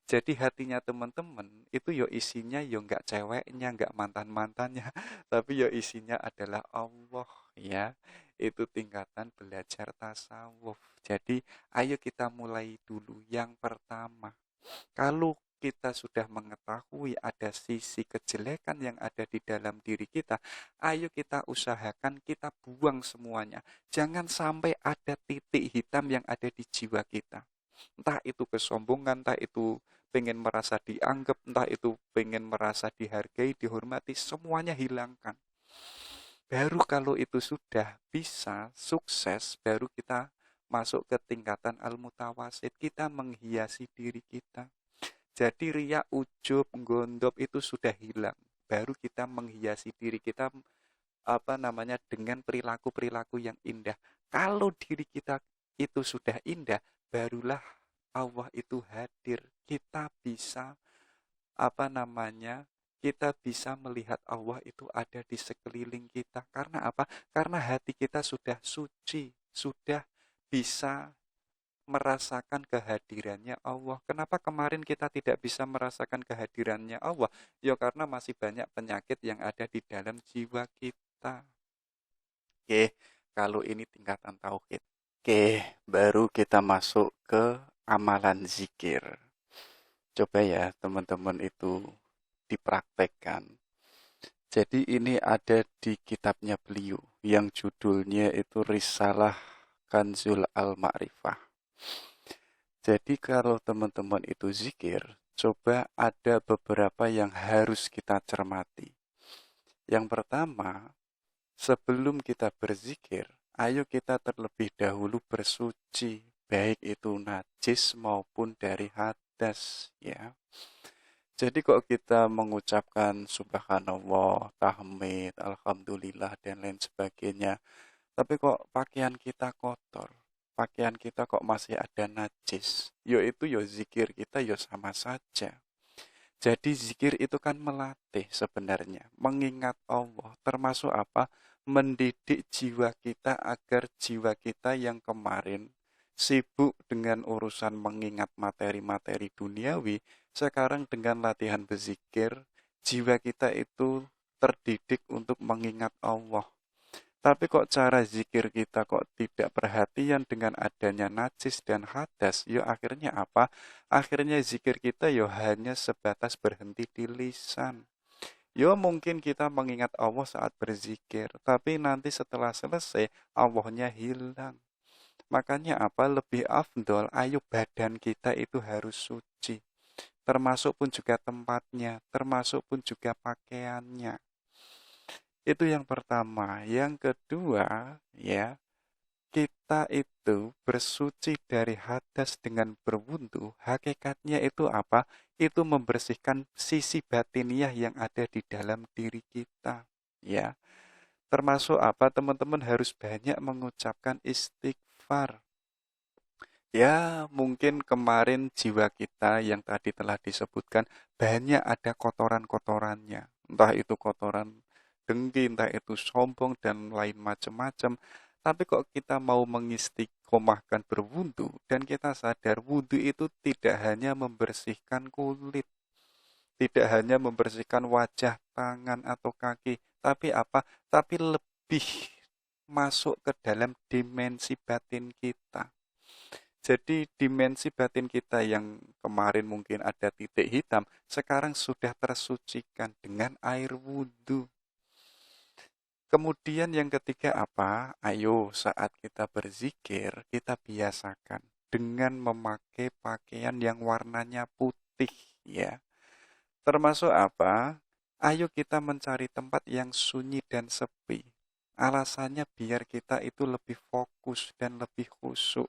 Jadi hatinya teman-teman itu yo isinya yo nggak ceweknya, nggak mantan-mantannya, tapi yo isinya adalah Allah ya. Itu tingkatan belajar tasawuf. Jadi ayo kita mulai dulu. Yang pertama, kalau kita sudah mengetahui ada sisi kejelekan yang ada di dalam diri kita, ayo kita usahakan kita buang semuanya. Jangan sampai ada titik hitam yang ada di jiwa kita. Entah itu kesombongan, entah itu pengen merasa dianggap, entah itu pengen merasa dihargai, dihormati, semuanya hilangkan. Baru kalau itu sudah bisa sukses, baru kita masuk ke tingkatan al-mutawasid. Kita menghiasi diri kita. Jadi riya, ujub, gondop itu sudah hilang. Baru kita menghiasi diri kita dengan perilaku-perilaku yang indah. Kalau diri kita itu sudah indah, barulah Allah itu hadir. Kita bisa apa namanya? Kita bisa melihat Allah itu ada di sekeliling kita. Karena apa? Karena hati kita sudah suci, sudah bisa merasakan kehadirannya Allah. Kenapa kemarin kita tidak bisa merasakan kehadirannya Allah? Ya karena masih banyak penyakit yang ada di dalam jiwa kita. Oke, kalau ini tingkatan tauhid. Oke, baru kita masuk ke amalan zikir. Coba ya teman-teman itu dipraktekkan. Jadi ini ada di kitabnya beliau yang judulnya itu Risalah Kanzul Al-Ma'rifah. Jadi kalau teman-teman itu zikir, coba ada beberapa yang harus kita cermati. Yang pertama, sebelum kita berzikir, ayo kita terlebih dahulu bersuci, baik itu najis maupun dari hadas, ya. Jadi kok kita mengucapkan subhanallah, tahmid, alhamdulillah, dan lain sebagainya, tapi kok pakaian kita kotor, pakaian kita kok masih ada najis, yo itu yo zikir kita yo sama saja. Jadi zikir itu kan melatih sebenarnya, mengingat Allah, termasuk apa? Mendidik jiwa kita agar jiwa kita yang kemarin sibuk dengan urusan mengingat materi-materi duniawi, sekarang dengan latihan berzikir, jiwa kita itu terdidik untuk mengingat Allah. Tapi kok cara zikir kita kok tidak perhatian dengan adanya najis dan hadas, yo akhirnya apa? Akhirnya zikir kita yo hanya sebatas berhenti di lisan. Yo mungkin kita mengingat Allah saat berzikir, tapi nanti setelah selesai Allahnya hilang. Makanya apa? Lebih afdol, ayo badan kita itu harus suci. Termasuk pun juga tempatnya, termasuk pun juga pakaiannya. Itu yang pertama. Yang kedua, ya, kita itu bersuci dari hadas dengan berwudu. Hakikatnya itu apa? Itu membersihkan sisi batiniah yang ada di dalam diri kita. Ya, termasuk apa? Teman-teman harus banyak mengucapkan istighfar. Ya, mungkin kemarin jiwa kita yang tadi telah disebutkan banyak ada kotoran-kotorannya. Entah itu kotoran dengki, entah itu sombong, dan lain macam-macam. Tapi kok kita mau mengistiqomahkan berwudu, dan kita sadar wudu itu tidak hanya membersihkan kulit, tidak hanya membersihkan wajah, tangan, atau kaki, tapi apa? Tapi lebih masuk ke dalam dimensi batin kita. Jadi dimensi batin kita yang kemarin mungkin ada titik hitam, sekarang sudah tersucikan dengan air wudhu. Kemudian yang ketiga apa? Ayo saat kita berzikir, kita biasakan dengan memakai pakaian yang warnanya putih, ya. Termasuk apa? Ayo kita mencari tempat yang sunyi dan sepi. Alasannya biar kita itu lebih fokus dan lebih khusyuk.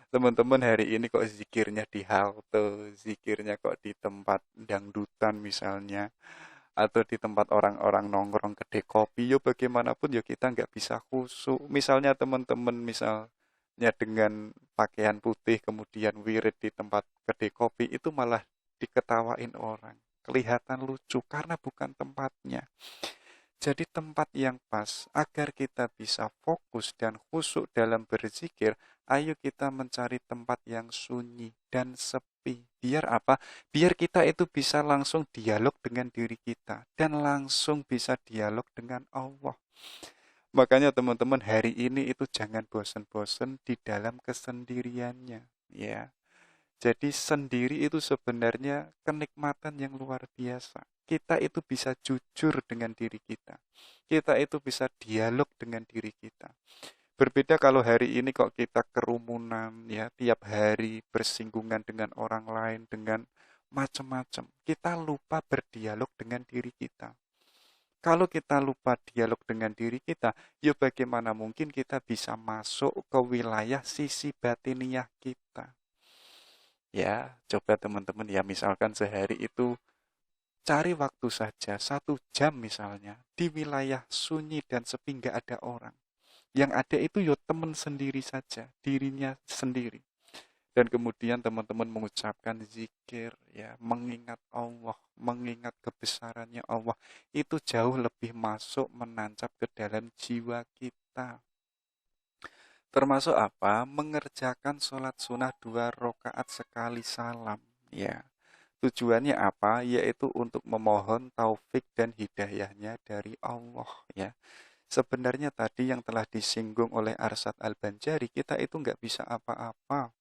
Teman-teman hari ini kok zikirnya di halte, zikirnya kok di tempat dangdutan misalnya, atau di tempat orang-orang nongkrong kedai kopi, yo bagaimanapun yo kita nggak bisa khusyuk. Misalnya teman-teman misalnya dengan pakaian putih kemudian wirid di tempat kedai kopi, itu malah diketawain orang. Kelihatan lucu karena bukan tempatnya. Jadi tempat yang pas agar kita bisa fokus dan khusyuk dalam berzikir, ayo kita mencari tempat yang sunyi dan sepi. sepi. Biar apa? Biar kita itu bisa langsung dialog dengan diri kita dan langsung bisa dialog dengan Allah. Makanya teman-teman hari ini itu jangan bosan-bosan di dalam kesendiriannya, ya. Jadi sendiri itu sebenarnya kenikmatan yang luar biasa. Kita itu bisa jujur dengan diri kita. Kita itu bisa dialog dengan diri kita. Berbeda kalau hari ini kok kita kerumunan, ya, tiap hari bersinggungan dengan orang lain, dengan macam-macam. Kita lupa berdialog dengan diri kita. Kalau kita lupa dialog dengan diri kita, ya bagaimana mungkin kita bisa masuk ke wilayah sisi batiniah kita. Ya, coba teman-teman ya, misalkan sehari itu cari waktu saja, 1 jam misalnya, di wilayah sunyi dan sepi nggak ada orang. Yang ada itu ya teman sendiri saja, dirinya sendiri. Dan kemudian teman-teman mengucapkan zikir, ya, mengingat Allah, mengingat kebesarannya Allah, itu jauh lebih masuk menancap ke dalam jiwa kita. Termasuk apa? Mengerjakan sholat sunnah 2 rakaat sekali salam. Ya, tujuannya apa? Yaitu untuk memohon taufik dan hidayahnya dari Allah. Ya, sebenarnya tadi yang telah disinggung oleh Arsyad Al-Banjari, kita itu nggak bisa apa-apa.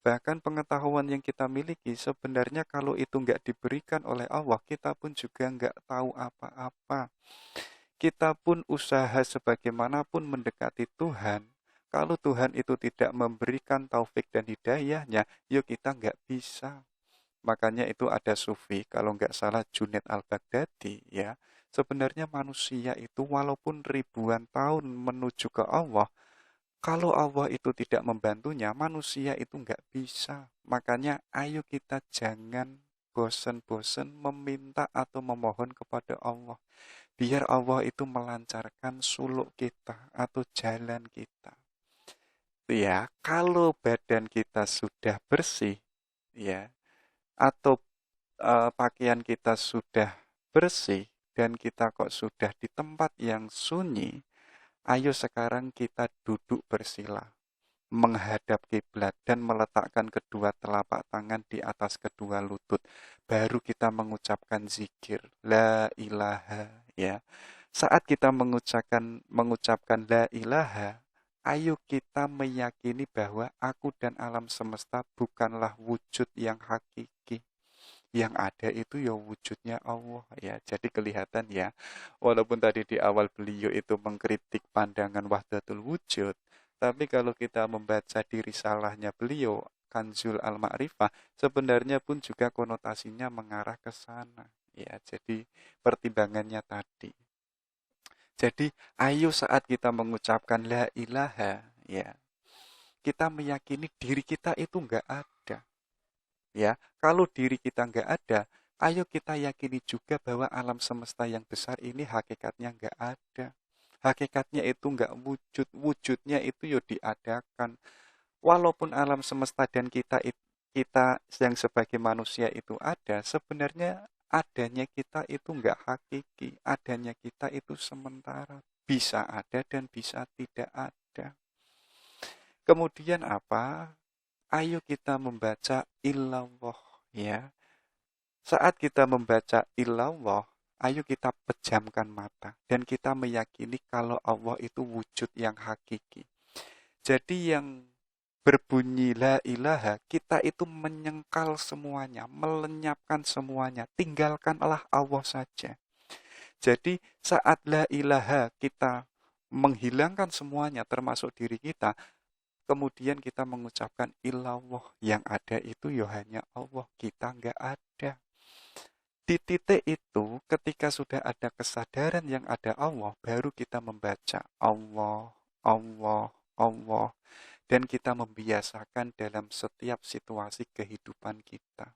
Bahkan pengetahuan yang kita miliki sebenarnya kalau itu nggak diberikan oleh Allah, kita pun juga nggak tahu apa-apa. Kita pun usaha sebagaimanapun mendekati Tuhan, kalau Tuhan itu tidak memberikan taufik dan hidayahnya, yuk kita nggak bisa. Makanya itu ada sufi, kalau nggak salah Junaid Al-Baghdadi, ya. Sebenarnya manusia itu walaupun ribuan tahun menuju ke Allah, kalau Allah itu tidak membantunya, manusia itu nggak bisa. Makanya ayo kita jangan bosan-bosan meminta atau memohon kepada Allah. Biar Allah itu melancarkan suluk kita atau jalan kita. Ya, kalau badan kita sudah bersih, ya, atau pakaian kita sudah bersih, dan kita kok sudah di tempat yang sunyi, ayo sekarang kita duduk bersila, menghadap kiblat dan meletakkan kedua telapak tangan di atas kedua lutut. Baru kita mengucapkan zikir, la ilaha, ya. Saat kita mengucapkan la ilaha, ayo kita meyakini bahwa aku dan alam semesta bukanlah wujud yang hakiki. Yang ada itu ya wujudnya Allah, ya. Jadi kelihatan ya, walaupun tadi di awal beliau itu mengkritik pandangan wahdatul wujud, tapi kalau kita membaca di risalahnya beliau, Kanzul Al-Ma'rifah, sebenarnya pun juga konotasinya mengarah ke sana. Ya, jadi pertimbangannya tadi. Jadi, ayo saat kita mengucapkan la ilaha, ya, kita meyakini diri kita itu enggak ada. Ya, kalau diri kita enggak ada, ayo kita yakini juga bahwa alam semesta yang besar ini hakikatnya enggak ada. Hakikatnya itu enggak wujud, wujudnya itu ya diadakan. Walaupun alam semesta dan kita yang sebagai manusia itu ada, sebenarnya adanya kita itu enggak hakiki, adanya kita itu sementara, bisa ada dan bisa tidak ada. Kemudian apa? Ayo kita membaca illallah, ya. Saat kita membaca illallah, ayo kita pejamkan mata dan kita meyakini kalau Allah itu wujud yang hakiki. Jadi yang berbunyi la ilaha, kita itu menyengkal semuanya, melenyapkan semuanya, tinggalkanlah Allah saja. Jadi saat la ilaha kita menghilangkan semuanya termasuk diri kita, kemudian kita mengucapkan illallah, yang ada itu ya hanya Allah, kita nggak ada. Di titik itu ketika sudah ada kesadaran yang ada Allah, baru kita membaca Allah, Allah, Allah. Dan kita membiasakan dalam setiap situasi kehidupan kita.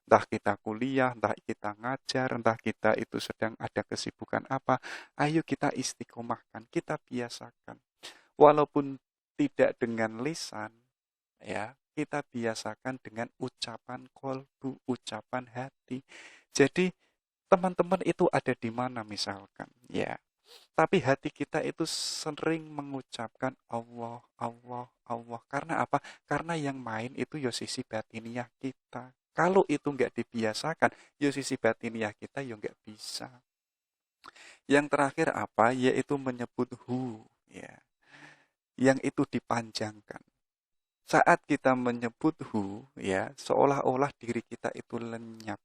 Entah kita kuliah, entah kita ngajar, entah kita itu sedang ada kesibukan apa, ayo kita istiqomahkan, kita biasakan. Walaupun tidak dengan lisan, ya, kita biasakan dengan ucapan kolbu, ucapan hati. Jadi teman-teman itu ada di mana misalkan, ya. Tapi hati kita itu sering mengucapkan Allah, Allah, Allah. Karena apa? Karena yang main itu ya sisi batiniah kita. Kalau itu nggak dibiasakan, ya sisi batiniah kita ya nggak bisa. Yang terakhir apa? Yaitu menyebut hu. Ya. Yang itu dipanjangkan. Saat kita menyebut hu, ya, seolah-olah diri kita itu lenyap.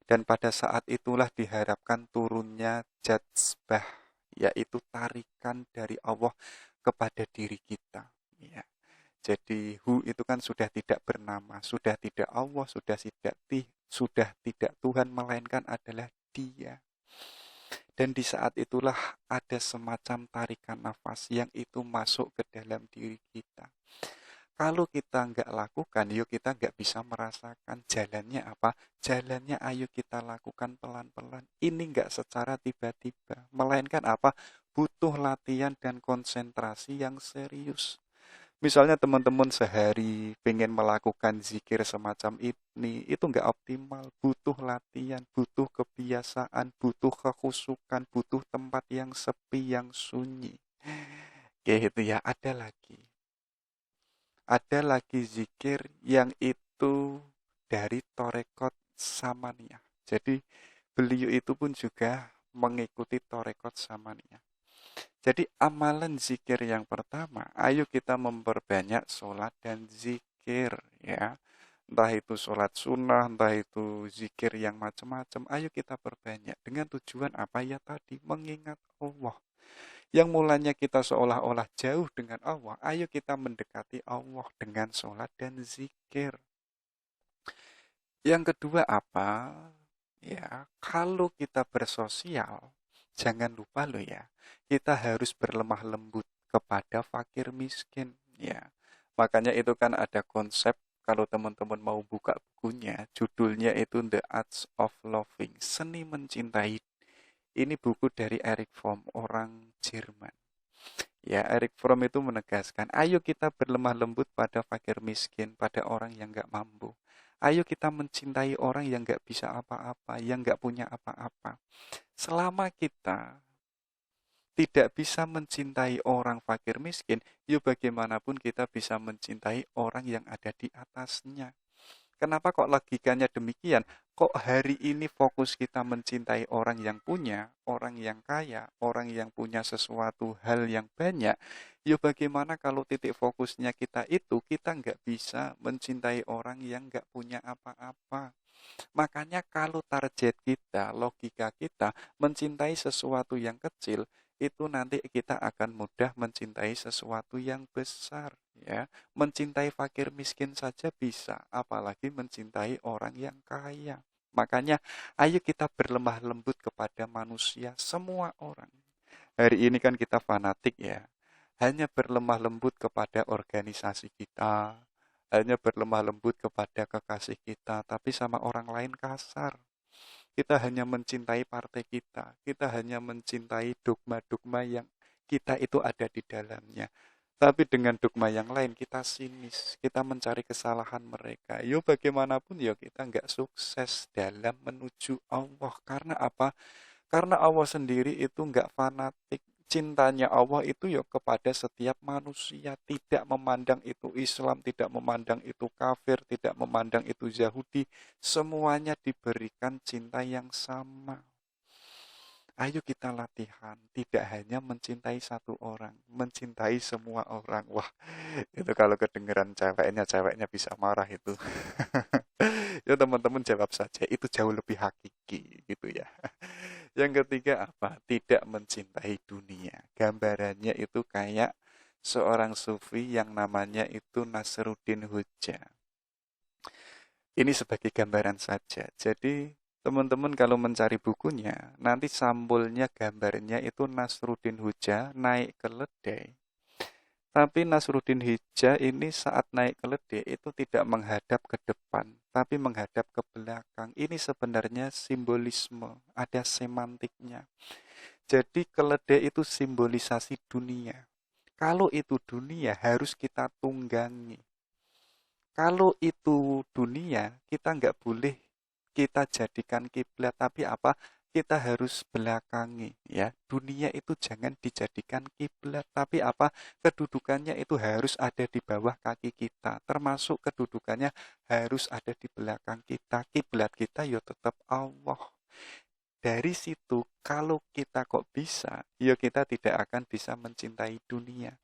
Dan pada saat itulah diharapkan turunnya jazbah, yaitu tarikan dari Allah kepada diri kita. Ya. Jadi hu itu kan sudah tidak bernama, sudah tidak Allah, sudah tidak Tuhan, melainkan adalah Dia. Dan di saat itulah ada semacam tarikan nafas yang itu masuk ke dalam diri kita. Kalau kita nggak lakukan, yuk kita nggak bisa merasakan jalannya apa. Jalannya ayo kita lakukan pelan-pelan. Ini nggak secara tiba-tiba. Melainkan apa? Butuh latihan dan konsentrasi yang serius. Misalnya teman-teman sehari pengen melakukan zikir semacam ini, itu nggak optimal. Butuh latihan, butuh kebiasaan, butuh kekhusukan, butuh tempat yang sepi, yang sunyi. Gitu ya, ada lagi zikir yang itu dari Torekot Samaniyah. Jadi beliau itu pun juga mengikuti Torekot Samaniyah. Jadi amalan zikir yang pertama, ayo kita memperbanyak sholat dan zikir ya. Entah itu sholat sunnah, entah itu zikir yang macam-macam, ayo kita perbanyak. Dengan tujuan apa ya tadi? Mengingat Allah. Yang mulanya kita seolah-olah jauh dengan Allah, ayo kita mendekati Allah dengan sholat dan zikir. Yang kedua apa? Ya, kalau kita bersosial, jangan lupa loh ya, kita harus berlemah lembut kepada fakir miskin. Ya, makanya itu kan ada konsep kalau teman-teman mau buka bukunya, judulnya itu The Arts of Loving, Seni Mencintai. Ini buku dari Erich Fromm, orang Jerman. Ya, Erich Fromm itu menegaskan, ayo kita berlemah lembut pada fakir miskin, pada orang yang nggak mampu. Ayo kita mencintai orang yang nggak bisa apa-apa, yang nggak punya apa-apa. Selama kita tidak bisa mencintai orang fakir miskin, yuk bagaimanapun kita bisa mencintai orang yang ada di atasnya. Kenapa kok logikanya demikian? Kok hari ini fokus kita mencintai orang yang punya, orang yang kaya, orang yang punya sesuatu hal yang banyak? Ya bagaimana kalau titik fokusnya kita itu, kita nggak bisa mencintai orang yang nggak punya apa-apa. Makanya kalau target kita, logika kita, mencintai sesuatu yang kecil, itu nanti kita akan mudah mencintai sesuatu yang besar. Ya, mencintai fakir miskin saja bisa, apalagi mencintai orang yang kaya. Makanya, ayo kita berlemah lembut kepada manusia, semua orang. Hari ini kan kita fanatik ya, hanya berlemah lembut kepada organisasi kita, hanya berlemah lembut kepada kekasih kita, tapi sama orang lain kasar. Kita hanya mencintai partai kita hanya mencintai dogma-dogma yang kita itu ada di dalamnya. Tapi dengan dogma yang lain kita sinis, kita mencari kesalahan mereka. Yo bagaimanapun ya kita nggak sukses dalam menuju Allah. Karena apa? Karena Allah sendiri itu nggak fanatik. Cintanya Allah itu ya kepada setiap manusia. Tidak memandang itu Islam, tidak memandang itu kafir, tidak memandang itu Yahudi. Semuanya diberikan cinta yang sama. Ayo kita latihan, tidak hanya mencintai satu orang, mencintai semua orang. Wah, itu kalau kedengeran ceweknya bisa marah itu. Ya teman-teman jawab saja, itu jauh lebih hakiki gitu ya. Yang ketiga apa? Tidak mencintai dunia. Gambarannya itu kayak seorang sufi yang namanya itu Nasruddin Hoja. Ini sebagai gambaran saja. Jadi teman-teman kalau mencari bukunya, nanti sampulnya gambarnya itu Nasruddin Hoja naik keledai. Tapi Nasruddin Hoja ini saat naik keledai itu tidak menghadap ke depan, tapi menghadap ke belakang. Ini sebenarnya simbolisme, ada semantiknya. Jadi keledai itu simbolisasi dunia. Kalau itu dunia harus kita tunggangi. Kalau itu dunia kita nggak boleh kita jadikan kiblat, tapi apa? kita harus belakangi ya. Dunia itu jangan dijadikan kiblat, tapi apa? Kedudukannya itu harus ada di bawah kaki kita. Termasuk kedudukannya harus ada di belakang kita. Kiblat kita ya tetap Allah. Dari situ kalau kita kok bisa, ya kita tidak akan bisa mencintai dunia.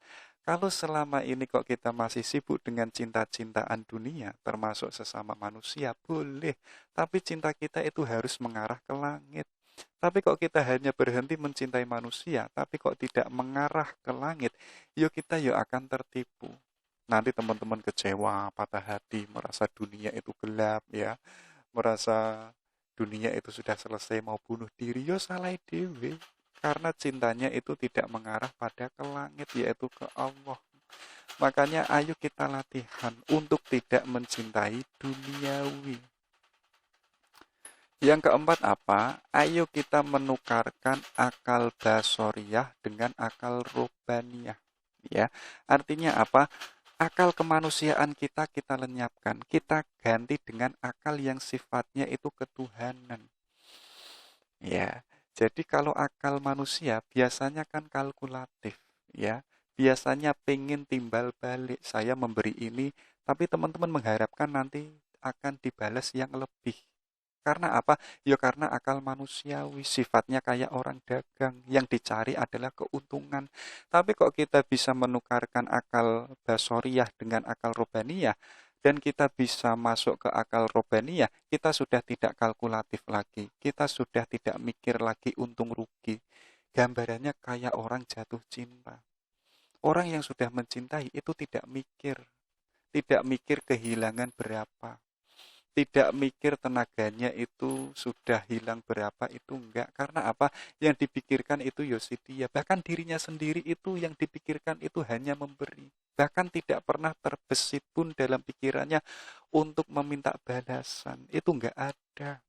Kalau selama ini kok kita masih sibuk dengan cinta-cintaan dunia, termasuk sesama manusia, boleh. Tapi cinta kita itu harus mengarah ke langit. Tapi kok kita hanya berhenti mencintai manusia, tapi kok tidak mengarah ke langit, yuk kita yuk akan tertipu. Nanti teman-teman kecewa, patah hati, merasa dunia itu gelap ya, merasa dunia itu sudah selesai mau bunuh diri, yo salah dewe. Karena cintanya itu tidak mengarah pada ke langit, yaitu ke Allah. Makanya ayo kita latihan untuk tidak mencintai duniawi. Yang keempat apa? Ayo kita menukarkan akal basoriyah dengan akal robaniyah. Ya, artinya apa? Akal kemanusiaan kita lenyapkan. Kita ganti dengan akal yang sifatnya itu ketuhanan. Ya, jadi kalau akal manusia biasanya kan kalkulatif, ya. Biasanya pengen timbal balik, saya memberi ini, tapi teman-teman mengharapkan nanti akan dibalas yang lebih. Karena apa? Ya karena akal manusiawi, sifatnya kayak orang dagang, yang dicari adalah keuntungan. Tapi kok kita bisa menukarkan akal basoriyah dengan akal robaniyah, dan kita bisa masuk ke akal robaniyah, kita sudah tidak kalkulatif lagi. Kita sudah tidak mikir lagi untung rugi. Gambarannya kayak orang jatuh cinta. Orang yang sudah mencintai itu tidak mikir kehilangan berapa. Tidak mikir tenaganya itu sudah hilang berapa, itu enggak. Karena apa? Yang dipikirkan itu Yosidia. Bahkan dirinya sendiri itu yang dipikirkan itu hanya memberi. Bahkan tidak pernah terbesit pun dalam pikirannya untuk meminta balasan. Itu enggak ada.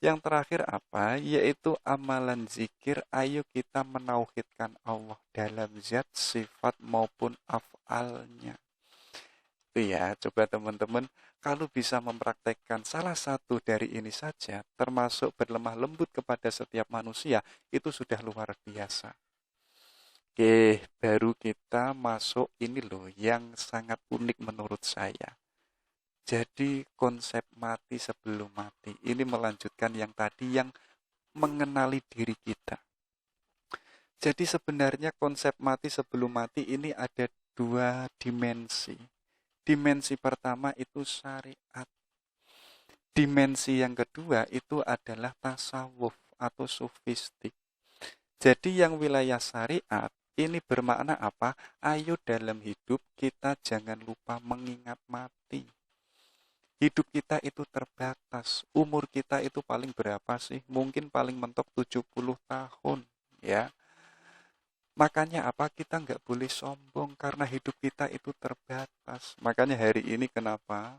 Yang terakhir apa? Yaitu amalan zikir. Ayo kita menauhidkan Allah dalam zat, sifat maupun af'alnya. Itu ya, coba teman-teman kalau bisa mempraktekkan salah satu dari ini saja, termasuk berlemah lembut kepada setiap manusia, itu sudah luar biasa. Oke, baru kita masuk ini loh, yang sangat unik menurut saya. Jadi konsep mati sebelum mati, ini melanjutkan yang tadi yang mengenali diri kita. Jadi sebenarnya konsep mati sebelum mati ini ada dua dimensi. Dimensi pertama itu syariat. Dimensi yang kedua itu adalah tasawuf atau sufistik. Jadi yang wilayah syariat ini bermakna apa? Ayo dalam hidup kita jangan lupa mengingat mati. Hidup kita itu terbatas. Umur kita itu paling berapa sih? Mungkin paling mentok 70 tahun. Ya, makanya apa? Kita nggak boleh sombong karena hidup kita itu terbatas. Makanya hari ini kenapa?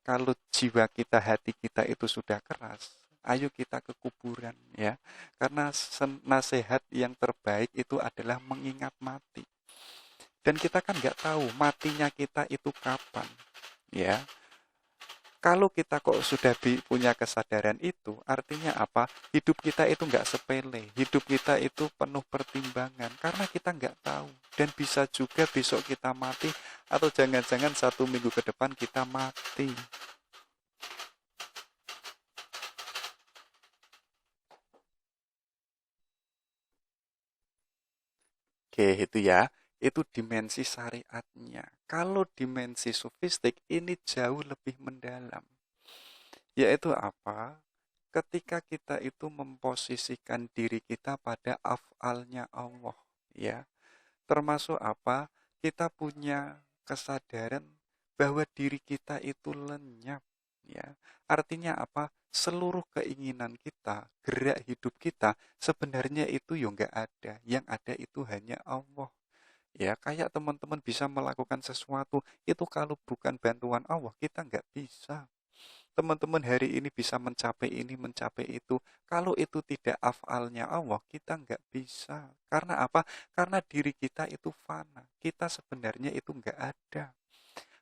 Kalau jiwa kita, hati kita itu sudah keras, ayo kita ke kuburan ya. Karena nasihat yang terbaik itu adalah mengingat mati. Dan kita kan nggak tahu matinya kita itu kapan ya. Kalau kita kok sudah punya kesadaran itu, artinya apa? Hidup kita itu nggak sepele. Hidup kita itu penuh pertimbangan. Karena kita nggak tahu. Dan bisa juga besok kita mati, atau jangan-jangan 1 minggu ke depan kita mati. Oke, itu ya. Itu dimensi syariatnya. Kalau dimensi sufistik, ini jauh lebih mendalam. Yaitu apa? Ketika kita itu memposisikan diri kita pada af'alnya Allah. Ya, termasuk apa? Kita punya kesadaran bahwa diri kita itu lenyap. Ya, artinya apa? Seluruh keinginan kita, gerak hidup kita, sebenarnya itu ya nggak ada. Yang ada itu hanya Allah. Ya, kayak teman-teman bisa melakukan sesuatu, itu kalau bukan bantuan Allah, kita nggak bisa. Teman-teman hari ini bisa mencapai ini, mencapai itu. Kalau itu tidak afalnya Allah, kita nggak bisa. Karena apa? Karena diri kita itu fana. Kita sebenarnya itu nggak ada.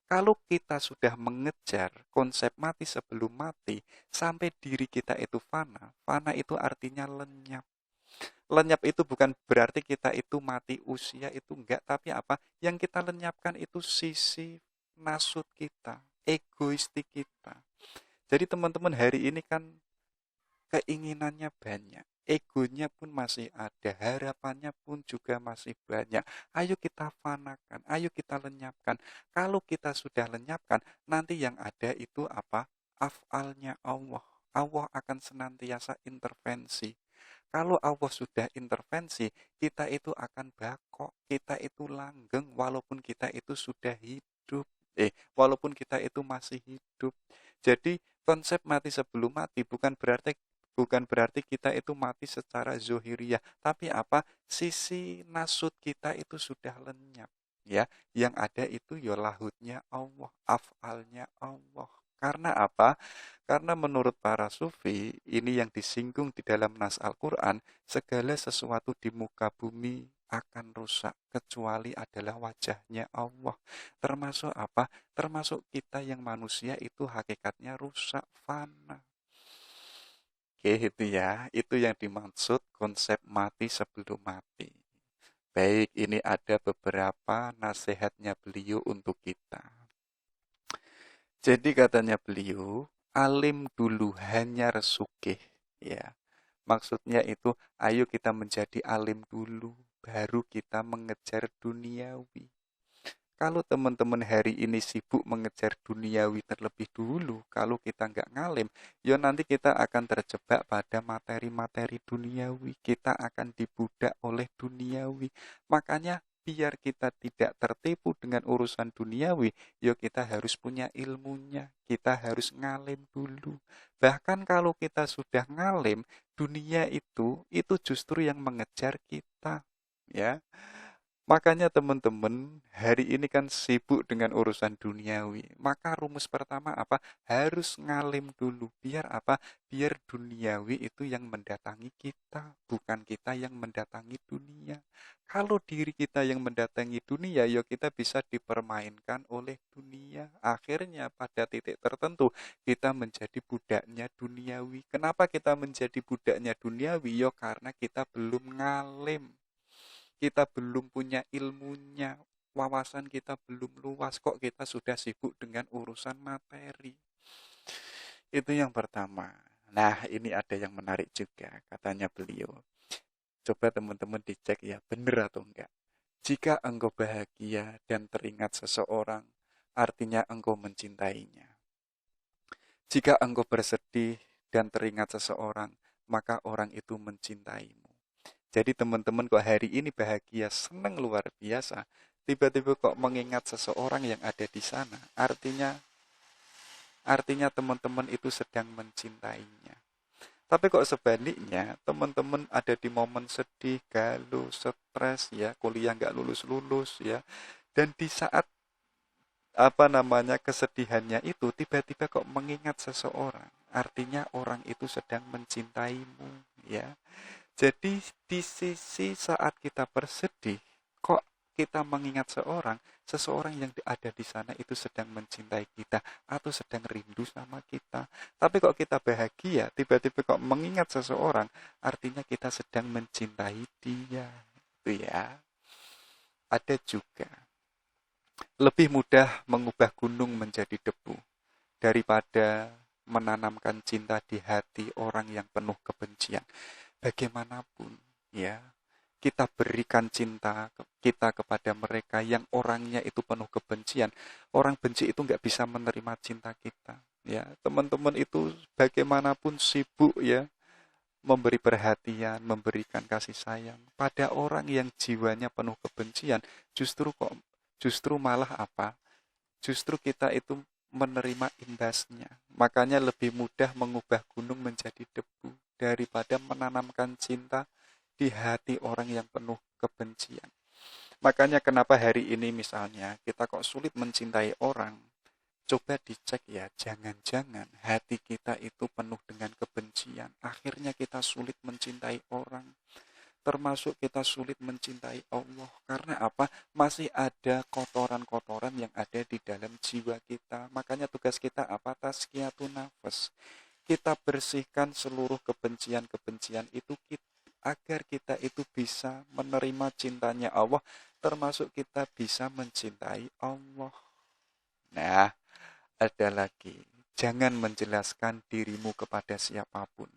Kalau kita sudah mengejar konsep mati sebelum mati, sampai diri kita itu fana. Fana itu artinya lenyap. Lenyap itu bukan berarti kita itu mati usia, itu enggak. Tapi apa? Yang kita lenyapkan itu sisi nasut kita, egoistik kita. Jadi teman-teman hari ini kan keinginannya banyak. Egonya pun masih ada, harapannya pun juga masih banyak. Ayo kita fanakan, ayo kita lenyapkan. Kalau kita sudah lenyapkan, nanti yang ada itu apa? Af'alnya Allah. Allah akan senantiasa intervensi. Kalau Allah sudah intervensi, kita itu akan bakok, kita itu langgeng, walaupun kita itu sudah hidup. Walaupun kita itu masih hidup. Jadi konsep mati sebelum mati bukan berarti kita itu mati secara zohiriyah, tapi apa? Sisi nasut kita itu sudah lenyap, ya. Yang ada itu ya lahutnya Allah, af'alnya Allah. Karena apa? Karena menurut para sufi, ini yang disinggung di dalam nas Al-Quran, segala sesuatu di muka bumi akan rusak, kecuali adalah wajahnya Allah. Termasuk apa? Termasuk kita yang manusia itu hakikatnya rusak, fana. Oke, itu ya. Itu yang dimaksud konsep mati sebelum mati. Baik, ini ada beberapa nasihatnya beliau untuk kita. Jadi katanya beliau, alim dulu hanya resukih. Ya, maksudnya itu, ayo kita menjadi alim dulu, baru kita mengejar duniawi. Kalau teman-teman hari ini sibuk mengejar duniawi terlebih dulu, kalau kita nggak ngalim, ya nanti kita akan terjebak pada materi-materi duniawi. Kita akan dibudak oleh duniawi. Makanya biar kita tidak tertipu dengan urusan duniawi, ya kita harus punya ilmunya. Kita harus ngalim dulu. Bahkan kalau kita sudah ngalim, dunia itu justru yang mengejar kita. Ya. Makanya teman-teman, hari ini kan sibuk dengan urusan duniawi. Maka rumus pertama apa? Harus ngalim dulu. Biar apa? Biar duniawi itu yang mendatangi kita, bukan kita yang mendatangi dunia. Kalau diri kita yang mendatangi dunia, ya kita bisa dipermainkan oleh dunia. Akhirnya pada titik tertentu, kita menjadi budaknya duniawi. Kenapa kita menjadi budaknya duniawi? Ya karena kita belum ngalim. Kita belum punya ilmunya, wawasan kita belum luas, kok kita sudah sibuk dengan urusan materi. Itu yang pertama. Nah, ini ada yang menarik juga, katanya beliau. Coba teman-teman dicek ya, benar atau enggak. Jika engkau bahagia dan teringat seseorang, artinya engkau mencintainya. Jika engkau bersedih dan teringat seseorang, maka orang itu mencintaimu. Jadi teman-teman kok hari ini bahagia, senang luar biasa, tiba-tiba kok mengingat seseorang yang ada di sana, artinya teman-teman itu sedang mencintainya. Tapi kok sebaliknya, teman-teman ada di momen sedih, galau, stres, ya, kuliah nggak lulus-lulus, ya, dan di saat kesedihannya itu tiba-tiba kok mengingat seseorang, artinya orang itu sedang mencintaimu, ya. Jadi di sisi saat kita bersedih, kok kita mengingat seseorang yang ada di sana itu sedang mencintai kita atau sedang rindu sama kita. Tapi kok kita bahagia, tiba-tiba kok mengingat seseorang, artinya kita sedang mencintai dia. Itu ya. Ada juga. Lebih mudah mengubah gunung menjadi debu daripada menanamkan cinta di hati orang yang penuh kebencian. Bagaimanapun, ya, kita berikan cinta kita kepada mereka yang orangnya itu penuh kebencian. Orang benci itu nggak bisa menerima cinta kita. Ya, teman-teman itu bagaimanapun sibuk ya memberi perhatian, memberikan kasih sayang pada orang yang jiwanya penuh kebencian. Justru malah apa? Justru kita itu menerima imbasnya. Makanya lebih mudah mengubah gunung menjadi debu daripada menanamkan cinta di hati orang yang penuh kebencian. Makanya kenapa hari ini misalnya kita kok sulit mencintai orang, coba dicek ya, jangan-jangan hati kita itu penuh dengan kebencian. Akhirnya kita sulit mencintai orang. termasuk kita sulit mencintai Allah. Karena apa? Masih ada kotoran-kotoran yang ada di dalam jiwa kita. Makanya tugas kita apa? Tazkiyatun nafas. Kita bersihkan seluruh kebencian-kebencian itu agar kita itu bisa menerima cintanya Allah, termasuk kita bisa mencintai Allah. Nah, ada lagi. Jangan menjelaskan dirimu kepada siapapun.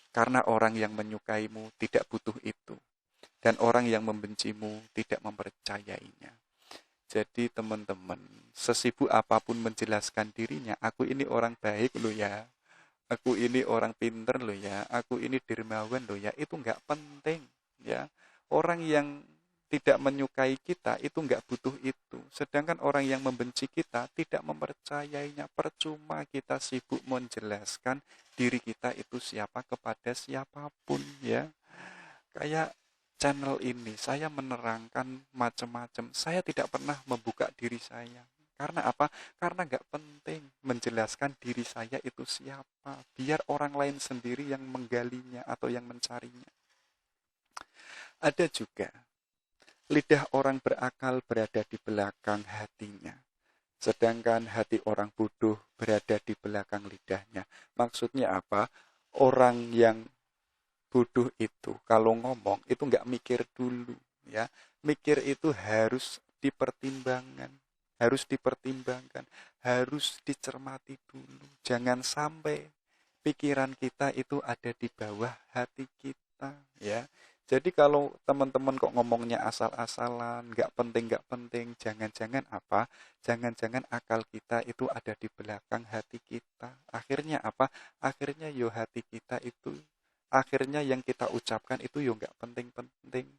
Karena orang yang menyukaimu tidak butuh itu. Dan orang yang membencimu tidak mempercayainya. Jadi teman-teman, sesibuk apapun menjelaskan dirinya, aku ini orang baik loh ya. Aku ini orang pinter loh ya, aku ini dermawan loh ya, itu nggak penting ya. Orang yang tidak menyukai kita itu nggak butuh itu. Sedangkan orang yang membenci kita tidak mempercayainya. Percuma kita sibuk menjelaskan diri kita itu siapa kepada siapapun ya. Kayak channel ini saya menerangkan macam-macam. Saya tidak pernah membuka diri saya. Karena apa? Karena nggak penting menjelaskan diri saya itu siapa. Biar orang lain sendiri yang menggalinya atau yang mencarinya. Ada juga, lidah orang berakal berada di belakang hatinya. Sedangkan hati orang bodoh berada di belakang lidahnya. Maksudnya apa? Orang yang bodoh itu kalau ngomong itu nggak mikir dulu. Ya, mikir itu harus dipertimbangkan, harus dicermati dulu. Jangan sampai pikiran kita itu ada di bawah hati kita, ya. Jadi kalau teman-teman kok ngomongnya asal-asalan, nggak penting, jangan-jangan apa? Jangan-jangan akal kita itu ada di belakang hati kita. Akhirnya apa? Akhirnya yo hati kita itu, akhirnya yang kita ucapkan itu yo nggak penting-penting.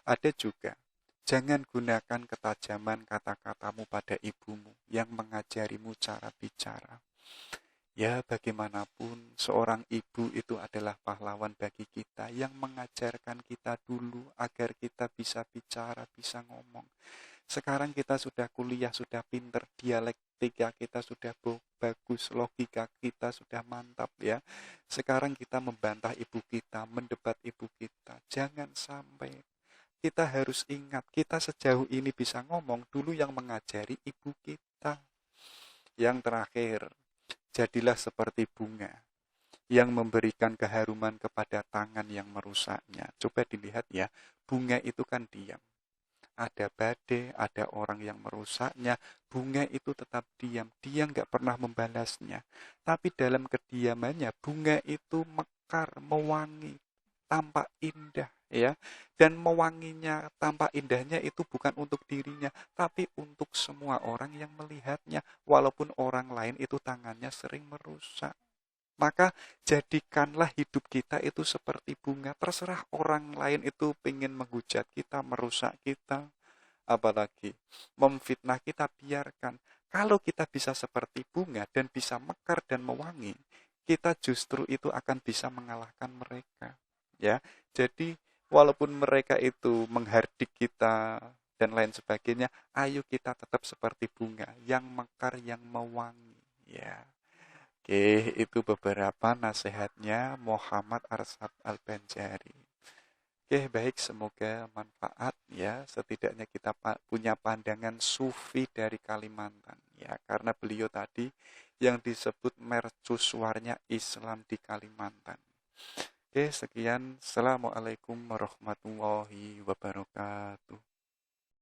Ada juga, jangan gunakan ketajaman kata-katamu pada ibumu yang mengajarimu cara bicara. Ya, bagaimanapun seorang ibu itu adalah pahlawan bagi kita yang mengajarkan kita dulu agar kita bisa bicara, bisa ngomong. Sekarang kita sudah kuliah, sudah pinter, dialektika kita sudah bagus, logika kita sudah mantap ya. Sekarang kita membantah ibu kita, mendebat ibu kita. Jangan sampai. Kita harus ingat, kita sejauh ini bisa ngomong dulu yang mengajari ibu kita. Yang terakhir, jadilah seperti bunga yang memberikan keharuman kepada tangan yang merusaknya. Coba dilihat ya, bunga itu kan diam. Ada badai, ada orang yang merusaknya, bunga itu tetap diam. Dia nggak pernah membalasnya. Tapi dalam kediamannya, bunga itu mekar, mewangi, tampak indah ya. Dan mewanginya, tampak indahnya itu bukan untuk dirinya, tapi untuk semua orang yang melihatnya, walaupun orang lain itu tangannya sering merusak. Maka jadikanlah hidup kita itu seperti bunga. Terserah orang lain itu pengen menghujat kita, merusak kita, apalagi memfitnah kita, biarkan. Kalau kita bisa seperti bunga dan bisa mekar dan mewangi, kita justru itu akan bisa mengalahkan mereka. Ya, jadi walaupun mereka itu menghardik kita dan lain sebagainya, ayo kita tetap seperti bunga yang mekar, yang mewangi. Ya, oke, itu beberapa nasihatnya Muhammad Arsyad Al-Banjari. Oke, baik, semoga manfaat ya. Setidaknya kita punya pandangan sufi dari Kalimantan ya, karena beliau tadi yang disebut mercusuarnya Islam di Kalimantan. Oke, sekian. Assalamualaikum warahmatullahi wabarakatuh.